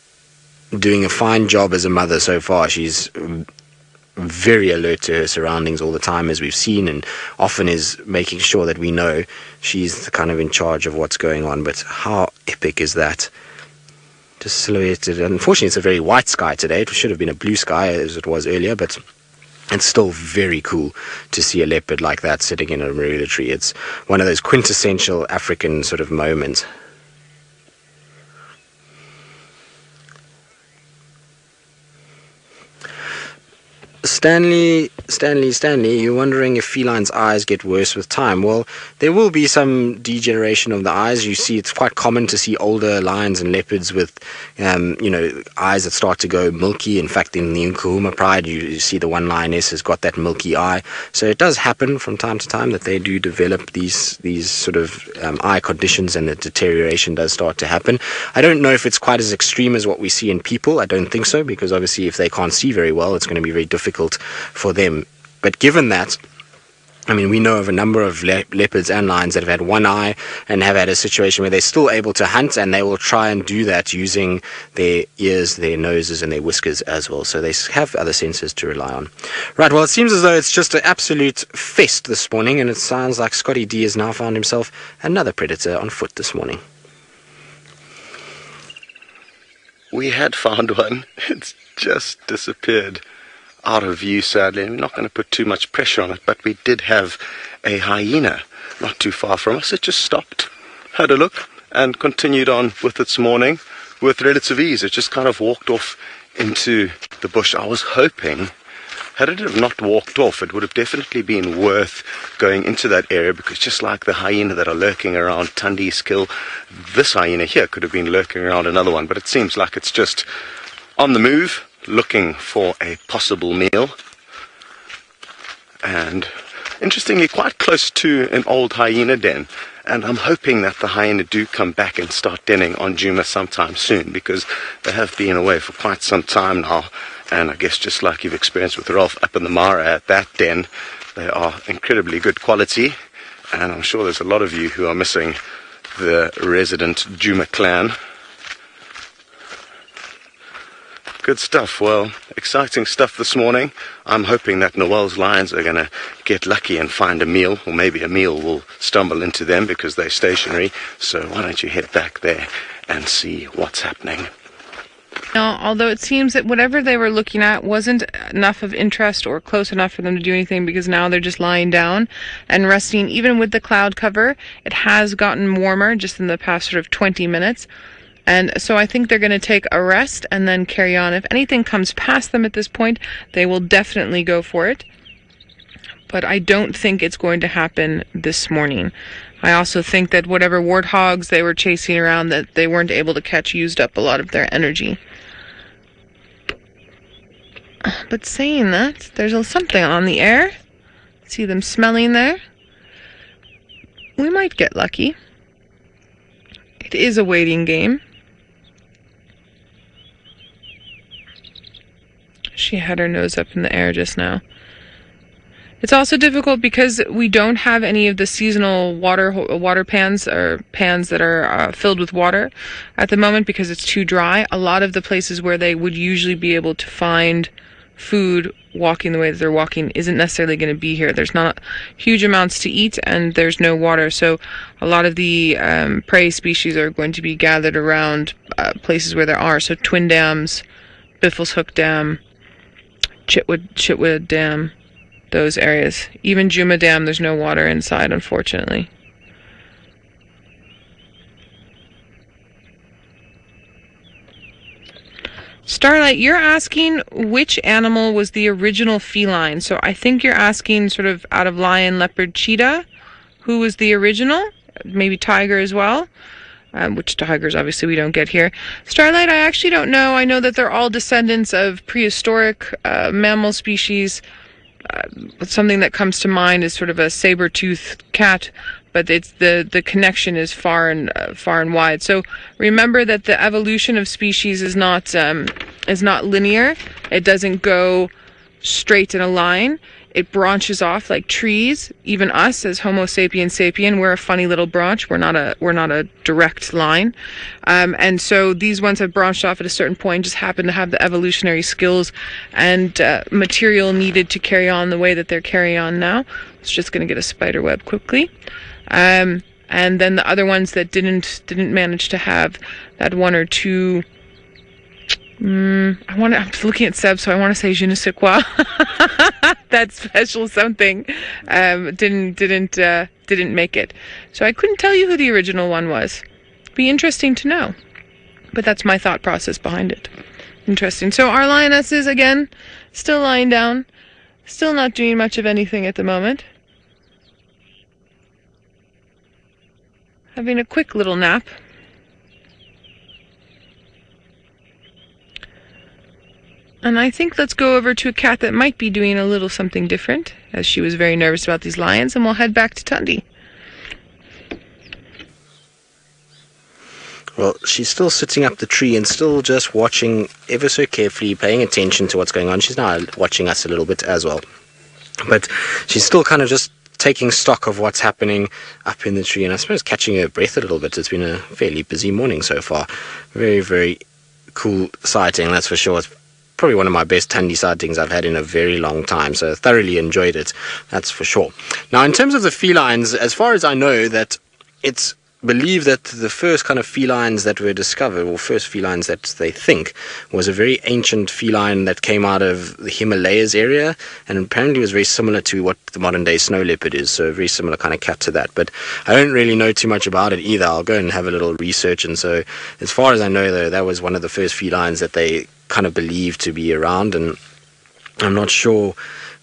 Speaker 3: doing a fine job as a mother so far. She's very alert to her surroundings all the time, as we've seen, and often is making sure that we know she's kind of in charge of what's going on. But how epic is that? Just silhouetted. Unfortunately, it's a very white sky today. It should have been a blue sky as it was earlier, but it's still very cool to see a leopard like that sitting in a marula tree. It's one of those quintessential African sort of moments. Stanley, you're wondering if felines' eyes get worse with time. Well, there will be some degeneration of the eyes. You see, it's quite common to see older lions and leopards with, eyes that start to go milky. In fact, in the Nkuhumas pride, you see the one lioness has got that milky eye. So it does happen from time to time that they do develop these sort of eye conditions, and the deterioration does start to happen. I don't know if it's quite as extreme as what we see in people. I don't think so, because obviously if they can't see very well, it's going to be very difficult for them. But given that, I mean, we know of a number of leopards and lions that have had one eye and have had a situation where they're still able to hunt, and they will try and do that using their ears, their noses, and their whiskers as well. So they have other senses to rely on. Right, well, it seems as though it's just an absolute fest this morning, and it sounds like Scotty D has now found himself another predator on foot this morning.
Speaker 1: We had found one. It's just disappeared out of view, sadly. We're not going to put too much pressure on it, but we did have a hyena not too far from us. It just stopped, had a look, and continued on with its morning with relative ease. It just kind of walked off into the bush. I was hoping, had it have not walked off, it would have definitely been worth going into that area, because just like the hyena that are lurking around Thandi's kill, this hyena here could have been lurking around another one, but it seems like it's just on the move, looking for a possible meal, and interestingly quite close to an old hyena den. And I'm hoping that the hyena do come back and start denning on Djuma sometime soon, because they have been away for quite some time now, and I guess just like you've experienced with Rolf up in the Mara at that den, they are incredibly good quality, and I'm sure there's a lot of you who are missing the resident Djuma clan. Good stuff. Well, exciting stuff this morning. I'm hoping that Noel's lions are going to get lucky and find a meal, or maybe a meal will stumble into them because they're stationary. So why don't you head back there and see what's happening.
Speaker 2: Now, although it seems that whatever they were looking at wasn't enough of interest or close enough for them to do anything, because now they're just lying down and resting. Even with the cloud cover, it has gotten warmer just in the past sort of 20 minutes. And so I think they're going to take a rest and then carry on. If anything comes past them at this point, they will definitely go for it. But I don't think it's going to happen this morning. I also think that whatever warthogs they were chasing around that they weren't able to catch used up a lot of their energy. But saying that, there's something on the air. See them smelling there. We might get lucky. It is a waiting game. She had her nose up in the air just now. It's also difficult because we don't have any of the seasonal water pans, or pans that are filled with water at the moment, because it's too dry. A lot of the places where they would usually be able to find food walking the way that they're walking isn't necessarily going to be here. There's not huge amounts to eat, and there's no water, so a lot of the prey species are going to be gathered around places where there are. So Twin Dams, Biffleshoek Dam, Chitwa Dam, those areas. Even Djuma Dam, there's no water inside, unfortunately. Starlight, you're asking which animal was the original feline. So I think you're asking sort of out of lion, leopard, cheetah, who was the original? Maybe tiger as well, which tigers obviously we don't get here. Starlight, I actually don't know. I know that they're all descendants of prehistoric mammal species. Something that comes to mind is sort of a saber-toothed cat, but it's the connection is far and wide. So remember that the evolution of species is not linear. It doesn't go straight in a line. It branches off like trees. Even us as Homo sapiens sapien, we're a funny little branch. We're not a direct line. And so these ones have branched off at a certain point, just happen to have the evolutionary skills and material needed to carry on the way that they're carrying on now. It's just going to get a spider web quickly. And then the other ones that didn't manage to have that one or two. I'm looking at Seb, so I want to say je ne sais quoi. that special something didn't make it. So I couldn't tell you who the original one was. Be interesting to know. But that's my thought process behind it. Interesting. So our lionesses, again, still lying down, still not doing much of anything at the moment. Having a quick little nap. And I think let's go over to a cat that might be doing a little something different, as she was very nervous about these lions, and we'll head back to Thandi.
Speaker 3: Well, she's still sitting up the tree and still just watching ever so carefully, paying attention to what's going on. She's now watching us a little bit as well. But she's still kind of just taking stock of what's happening up in the tree, and I suppose catching her breath a little bit. It's been a fairly busy morning so far. Very, very cool sighting, that's for sure. It's probably one of my best Thandi sightings I've had in a very long time, so thoroughly enjoyed it, that's for sure. Now, in terms of the felines, as far as I know, that it's believed that the first kind of felines that were discovered, or first felines that they think, was a very ancient feline that came out of the Himalayas area, and apparently was very similar to what the modern day snow leopard is, so a very similar kind of cat to that. But I don't really know too much about it either. I'll go and have a little research, and so as far as I know, though, that was one of the first felines that they kind of believed to be around, and I'm not sure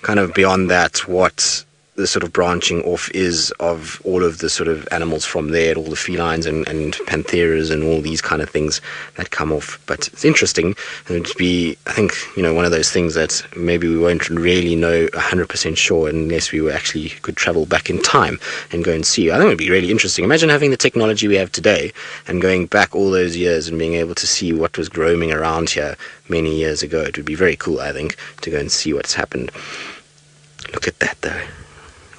Speaker 3: kind of beyond that what the sort of branching off is of all of the sort of animals from there, all the felines and pantheras and all these kind of things that come off. But it's interesting, and it'd be, I think, one of those things that maybe we won't really know 100% sure unless we actually could travel back in time and go and see. I think it would be really interesting. Imagine having the technology we have today and going back all those years and being able to see what was roaming around here many years ago. It would be very cool, I think, to go and see what's happened. Look at that, though.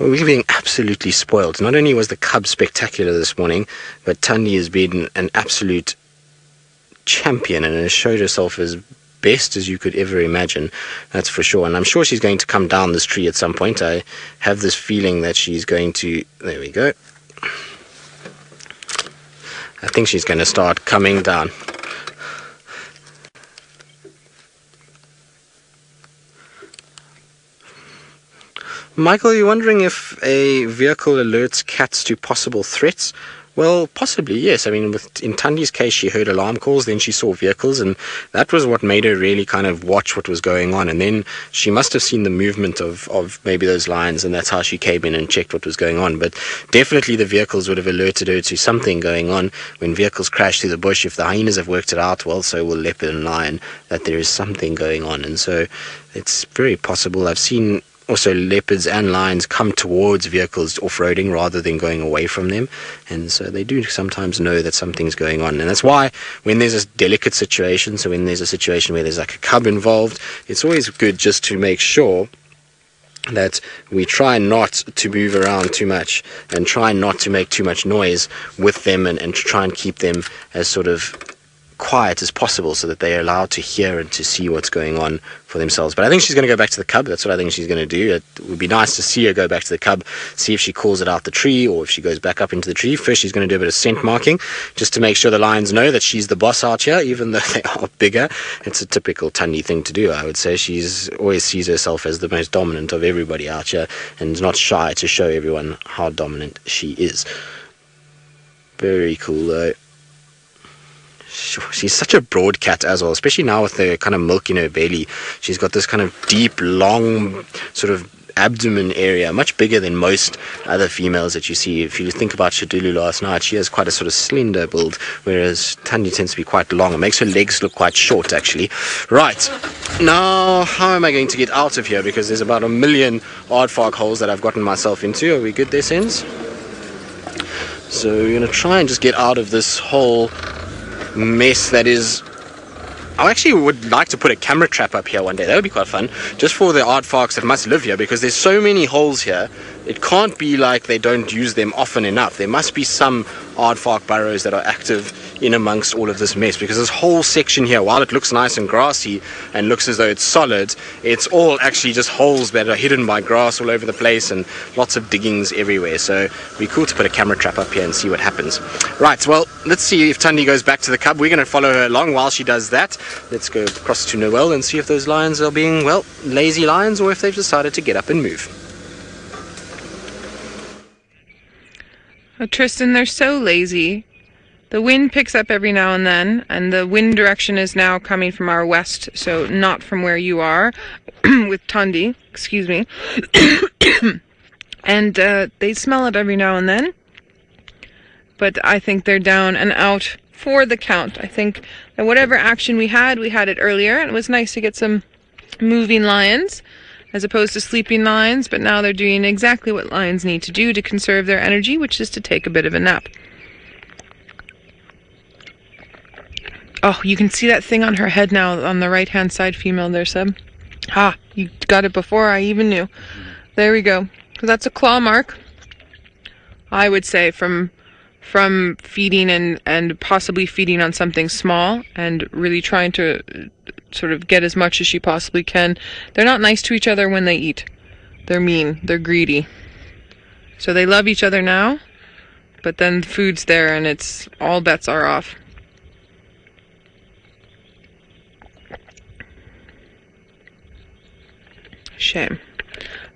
Speaker 3: We're being absolutely spoiled. Not only was the cub spectacular this morning, but Thandi has been an absolute champion and has showed herself as best as you could ever imagine, that's for sure. And I'm sure she's going to come down this tree at some point. I have this feeling that she's going to... There we go. I think she's going to start coming down. Michael, you're wondering if a vehicle alerts cats to possible threats? Well, possibly, yes. I mean, in Thandi's case, she heard alarm calls, then she saw vehicles, and that was what made her really kind of watch what was going on. And then she must have seen the movement of maybe those lions, and that's how she came in and checked what was going on. But definitely the vehicles would have alerted her to something going on. When vehicles crash through the bush, if the hyenas have worked it out, well, so will leopard and lion, that there is something going on. And so it's very possible. I've seen also leopards and lions come towards vehicles off-roading rather than going away from them, and so they do sometimes know that something's going on. And that's why when there's a delicate situation, so when there's a situation where there's like a cub involved, it's always good just to make sure that we try not to move around too much and try not to make too much noise with them, and try and keep them as sort of quiet as possible so that they're allowed to hear and to see what's going on for themselves. But I think she's going to go back to the cub. That's what I think she's going to do. It would be nice to see her go back to the cub, see if she calls it out the tree or if she goes back up into the tree. First, she's going to do a bit of scent marking just to make sure the lions know that she's the boss out here, even though they are bigger. It's a typical Thandi thing to do, I would say. She's always sees herself as the most dominant of everybody out here and is not shy to show everyone how dominant she is. Very cool, though. She's such a broad cat as well, especially now with the kind of milk in her belly. She's got this kind of deep, long sort of abdomen area, much bigger than most other females that you see. If you think about Shadulu last night, she has quite a sort of slender build, whereas Thandi tends to be quite long. It makes her legs look quite short, actually. Right, now how am I going to get out of here? Because there's about 1 million aardvark holes that I've gotten myself into. Are we good there, Sens? So we're going to try and just get out of this whole mess that is... I actually would like to put a camera trap up here one day. That would be quite fun, just for the aardvarks that must live here, because there's so many holes here. It can't be like they don't use them often enough. There must be some aardvark burrows that are active in amongst all of this mess, because this whole section here, while it looks nice and grassy and looks as though it's solid, it's all actually just holes that are hidden by grass all over the place and lots of diggings everywhere. So it'd be cool to put a camera trap up here and see what happens. Right, well, let's see if Thandi goes back to the cub. We're going to follow her along while she does that. Let's go across to Noel and see if those lions are being, well, lazy lions, or if they've decided to get up and move.
Speaker 2: Oh, Tristan, they're so lazy. The wind picks up every now and then, and the wind direction is now coming from our west, so not from where you are, with Thandi, excuse me. And they smell it every now and then, but I think they're down and out for the count. I think that whatever action we had it earlier, and it was nice to get some moving lions as opposed to sleeping lions, but now they're doing exactly what lions need to do to conserve their energy, which is to take a bit of a nap. Oh, you can see that thing on her head now on the right-hand side, female there, Seb. Ah, you got it before I even knew. There we go. So that's a claw mark, I would say, from feeding and possibly feeding on something small and really trying to sort of get as much as she possibly can. They're not nice to each other when they eat. They're mean. They're greedy. So they love each other now, but then food's there and it's all bets are off. Shame.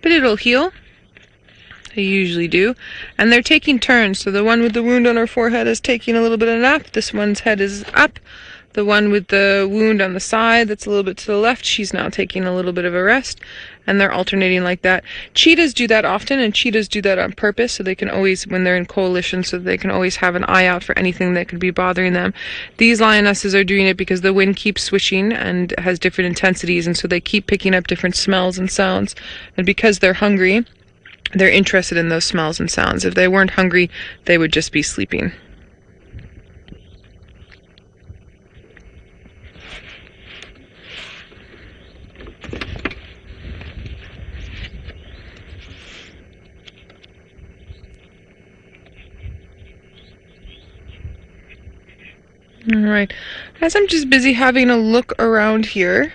Speaker 2: But it'll heal. They usually do. And they're taking turns. So the one with the wound on her forehead is taking a little bit of a nap. This one's head is up. The one with the wound on the side that's a little bit to the left, she's now taking a little bit of a rest. And they're alternating like that. Cheetahs do that often, and cheetahs do that on purpose, so they can always, when they're in coalition, so they can always have an eye out for anything that could be bothering them. These lionesses are doing it because the wind keeps switching and has different intensities, and so they keep picking up different smells and sounds. And because they're hungry, they're interested in those smells and sounds. If they weren't hungry, they would just be sleeping. Alright, as I'm just busy having a look around here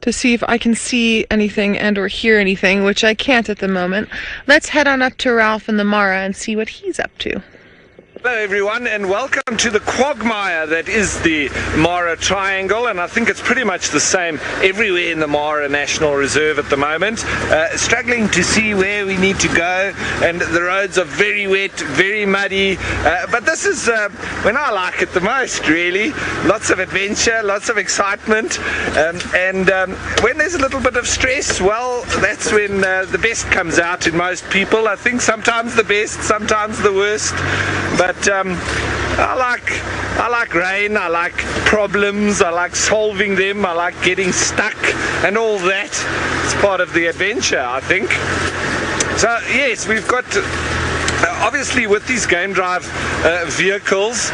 Speaker 2: to see if I can see anything and or hear anything, which I can't at the moment, let's head on up to Ralph and the Mara and see what he's up to.
Speaker 4: Hello everyone, and welcome to the quagmire that is the Mara Triangle, and I think it's pretty much the same everywhere in the Mara National Reserve at the moment. Struggling to see where we need to go, and the roads are very wet, very muddy, but this is when I like it the most, really. Lots of adventure, lots of excitement, and when there's a little bit of stress, well, that's when the best comes out in most people. I think sometimes the best, sometimes the worst, but I like rain, I like problems, I like solving them, I like getting stuck, and all that. It's part of the adventure, I think. So yes, we've got obviously with these game drive vehicles,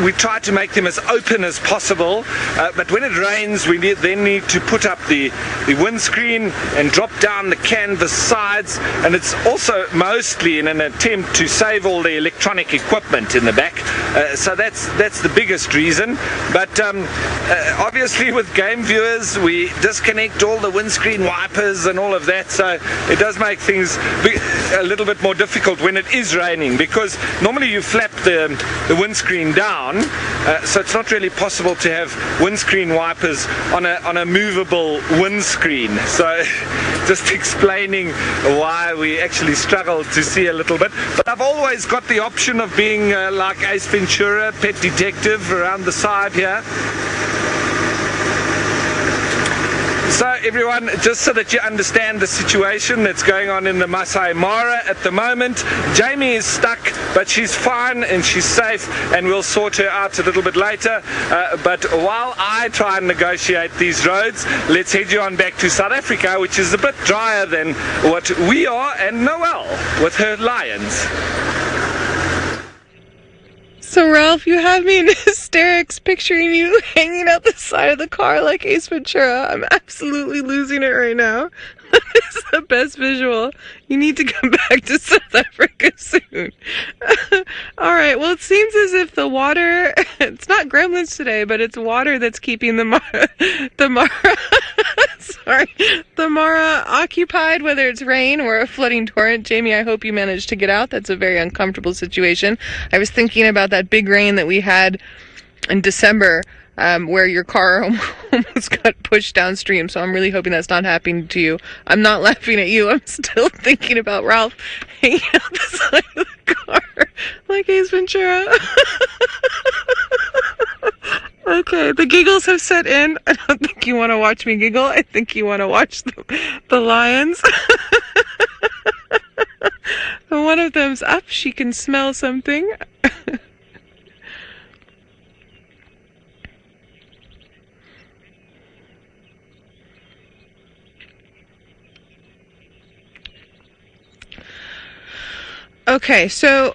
Speaker 4: we try to make them as open as possible, but when it rains we then need to put up the windscreen and drop down the canvas sides, and it's also mostly in an attempt to save all the electronic equipment in the back, so that's the biggest reason. But obviously with game viewers we disconnect all the windscreen wipers and all of that, so it does make things a little bit more difficult when it is raining, because normally you flap the windscreen down, so it's not really possible to have windscreen wipers on a movable windscreen. So just explaining why we actually struggle to see a little bit. But I've always got the option of being like Ace Ventura, Pet Detective, around the side here. So everyone, just so that you understand the situation that's going on in the Masai Mara at the moment, Jamie is stuck, but she's fine and she's safe, and we'll sort her out a little bit later. But while I try and negotiate these roads, let's head you on back to South Africa, which is a bit drier than what we are, and Noelle with her lions.
Speaker 2: So Ralph, you have me in hysterics picturing you hanging out the side of the car like Ace Ventura. I'm absolutely losing it right now. It's the best visual. You need to come back to South Africa soon. Alright, well it seems as if the water, it's not gremlins today, but it's water that's keeping the Mara occupied, whether it's rain or a flooding torrent. Jamie, I hope you managed to get out. That's a very uncomfortable situation. I was thinking about that big rain that we had in December, where your car almost got pushed downstream, so I'm really hoping that's not happening to you. I'm not laughing at you. I'm still thinking about Ralph hanging out the side of the car like Ace Ventura. Okay, the giggles have set in. I don't think you want to watch me giggle. I think you want to watch the lions. One of them's up. She can smell something. Okay, so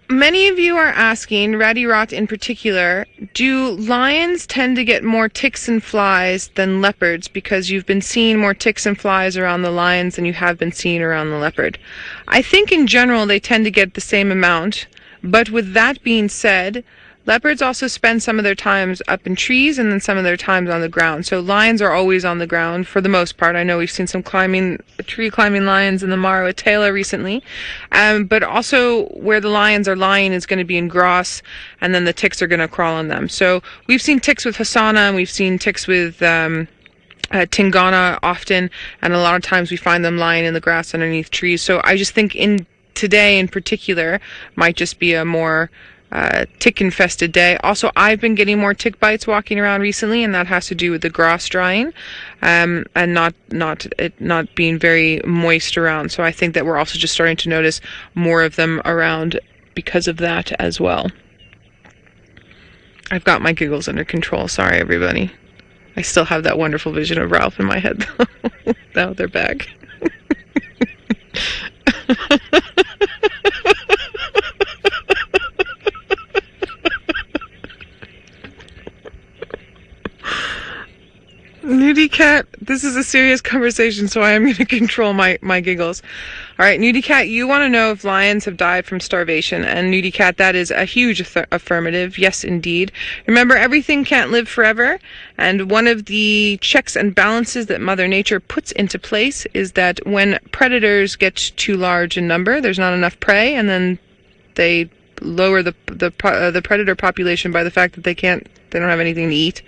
Speaker 2: many of you are asking, Ratty Rot in particular, do lions tend to get more ticks and flies than leopards because you've been seeing more ticks and flies around the lions than you have been seeing around the leopard? I think in general they tend to get the same amount, but with that being said, leopards also spend some of their times up in trees and then some of their times on the ground. So lions are always on the ground for the most part. I know we've seen some tree climbing lions in the Mara Taylor recently. But also where the lions are lying is going to be in grass, and then the ticks are going to crawl on them. So we've seen ticks with Hasana, and we've seen ticks with Tingana often, and a lot of times we find them lying in the grass underneath trees. So I just think today in particular might just be a more tick-infested day. Also, I've been getting more tick bites walking around recently, and that has to do with the grass drying, and not being very moist around. So I think that we're also just starting to notice more of them around because of that as well. I've got my giggles under control. Sorry, everybody. I still have that wonderful vision of Ralph in my head, though. Now they're back. Nudie Cat, this is a serious conversation, so I am going to control my giggles. Alright, Nudie Cat, you want to know if lions have died from starvation, and Nudie Cat, that is a huge affirmative. Yes, indeed. Remember, everything can't live forever, and one of the checks and balances that Mother Nature puts into place is that when predators get too large in number, there's not enough prey, and then they lower the predator population by the fact that they don't have anything to eat.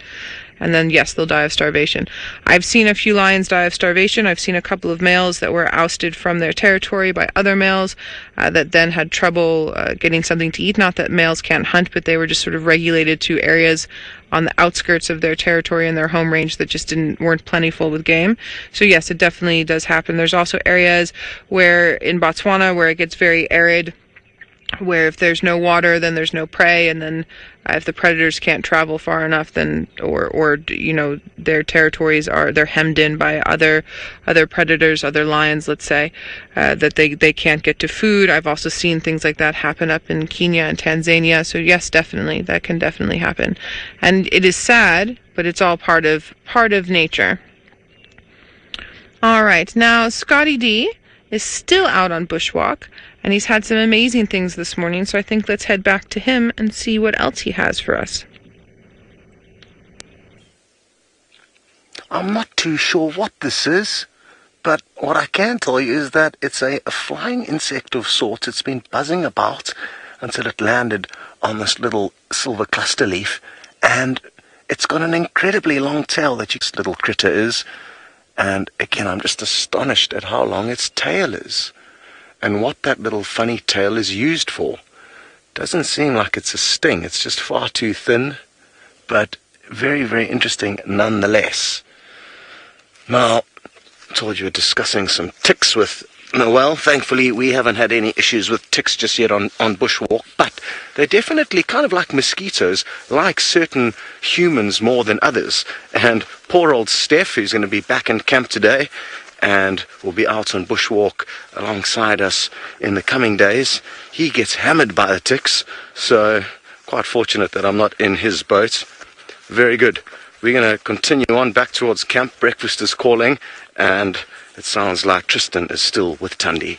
Speaker 2: And then, yes, they'll die of starvation. I've seen a few lions die of starvation. I've seen a couple of males that were ousted from their territory by other males that then had trouble getting something to eat. Not that males can't hunt, but they were just sort of regulated to areas on the outskirts of their territory and their home range that just weren't plentiful with game. So yes, it definitely does happen. There's also areas where in Botswana where it gets very arid, where if there's no water, then there's no prey, and then if the predators can't travel far enough, then or their territories they're hemmed in by other predators, other lions, let's say, that they can't get to food. I've also seen things like that happen up in Kenya and Tanzania. So yes, definitely, that can definitely happen, and it is sad, but it's all part of nature. All right, now Scotty D is still out on bushwalk, and he's had some amazing things this morning, so I think let's head back to him and see what else he has for us.
Speaker 1: I'm not too sure what this is, but what I can tell you is that it's a flying insect of sorts. It's been buzzing about until it landed on this little silver cluster leaf, and it's got an incredibly long tail that this little critter is. And again, I'm just astonished at how long its tail is and what that little funny tail is used for. Doesn't seem like it's a sting. It's just far too thin, but very, very interesting nonetheless. Now, I told you we're discussing some ticks with Noel. Thankfully, we haven't had any issues with ticks just yet on bushwalk, but they're definitely kind of like mosquitoes, like certain humans more than others. And poor old Steph, who's going to be back in camp today, and will be out on bushwalk alongside us in the coming days. He gets hammered by the ticks, so quite fortunate that I'm not in his boat. Very good. We're going to continue on back towards camp. Breakfast is calling, and it sounds like Tristan is still with Thandi.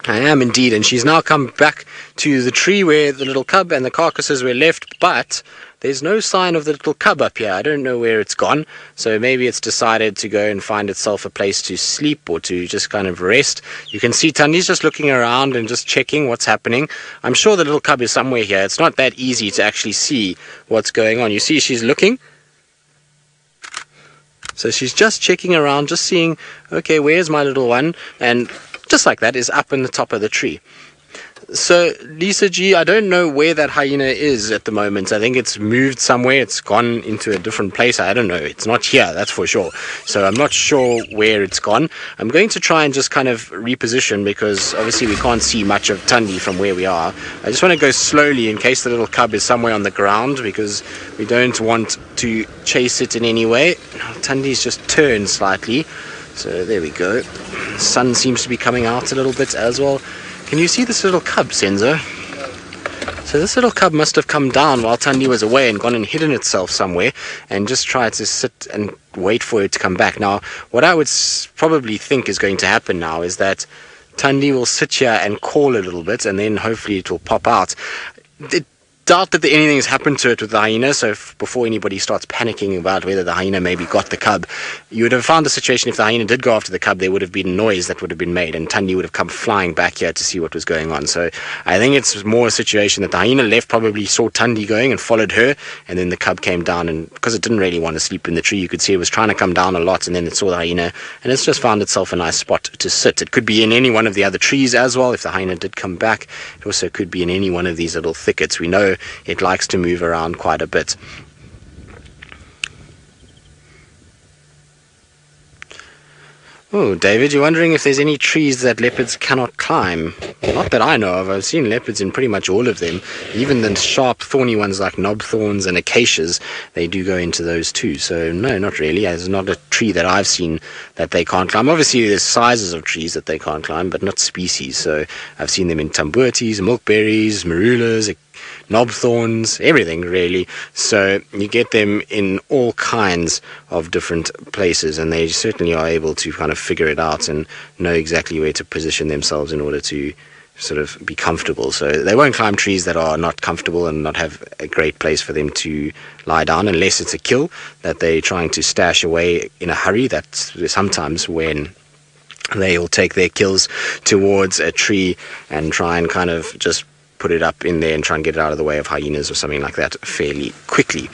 Speaker 3: I am indeed, and she's now come back to the tree where the little cub and the carcasses were left, but there's no sign of the little cub up here. I don't know where it's gone, so maybe it's decided to go and find itself a place to sleep or to just kind of rest. You can see Thandi's just looking around and just checking what's happening. I'm sure the little cub is somewhere here. It's not that easy to actually see what's going on. You see she's looking. So she's just checking around, just seeing, okay, where's my little one? And just like that is up in the top of the tree. So, Lisa G, I don't know where that hyena is at the moment. I think it's moved somewhere. It's gone into a different place. I don't know. It's not here, that's for sure. So I'm not sure where it's gone. I'm going to try and just kind of reposition because obviously we can't see much of Thandi from where we are. I just want to go slowly in case the little cub is somewhere on the ground because we don't want to chase it in any way. Thandi's just turned slightly. So there we go. The sun seems to be coming out a little bit as well. Can you see this little cub, Senzo? So this little cub must have come down while Thandi was away and gone and hidden itself somewhere and just tried to sit and wait for it to come back. Now, what I would probably think is going to happen now is that Thandi will sit here and call a little bit and then hopefully it will pop out. Doubt that anything has happened to it with the hyena, so before anybody starts panicking about whether the hyena maybe got the cub, you would have found a situation if the hyena did go after the cub, there would have been noise that would have been made and Thandi would have come flying back here to see what was going on. So I think it's more a situation that the hyena left, probably saw Thandi going and followed her, and then the cub came down, and because it didn't really want to sleep in the tree, you could see it was trying to come down a lot, and then it saw the hyena and it's just found itself a nice spot to sit. It could be in any one of the other trees as well if the hyena did come back. It also could be in any one of these little thickets. We know it likes to move around quite a bit. Oh, David, you're wondering if there's any trees that leopards cannot climb. Not that I know of. I've seen leopards in pretty much all of them. Even the sharp, thorny ones like knobthorns and acacias, they do go into those too. So, no, not really. There's not a tree that I've seen that they can't climb. Obviously, there's sizes of trees that they can't climb, but not species. So, I've seen them in tambuerties, milkberries, marulas, knobthorns, everything really. So you get them in all kinds of different places, and they certainly are able to kind of figure it out and know exactly where to position themselves in order to sort of be comfortable. So they won't climb trees that are not comfortable and not have a great place for them to lie down unless it's a kill that they're trying to stash away in a hurry. That's sometimes when they'll take their kills towards a tree and try and kind of just put it up in there and try and get it out of the way of hyenas or something like that fairly quickly.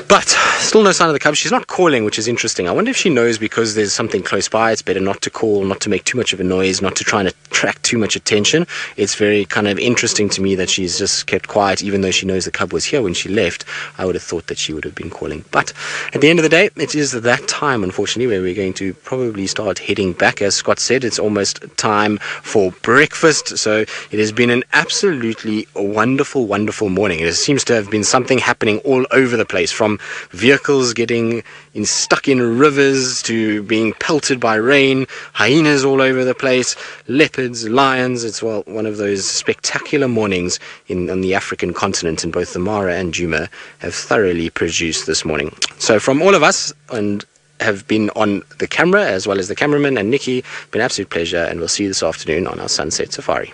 Speaker 3: But still no sign of the cub. She's not calling, which is interesting. I wonder if she knows because there's something close by. It's better not to call, not to make too much of a noise, not to try and attract too much attention. It's very kind of interesting to me that she's just kept quiet, even though she knows the cub was here when she left. I would have thought that she would have been calling. But at the end of the day, it is that time, unfortunately, where we're going to probably start heading back. As Scott said, it's almost time for breakfast. So it has been an absolutely wonderful, wonderful morning. It seems to have been something happening all over the place, from vehicles getting stuck in rivers to being pelted by rain, hyenas all over the place, leopards, lions. It's one of those spectacular mornings on the African continent, and both the Mara and Djuma have thoroughly produced this morning. So from all of us, and have been on the camera as well as the cameraman and Nikki, been an absolute pleasure, and we'll see you this afternoon on our sunset safari.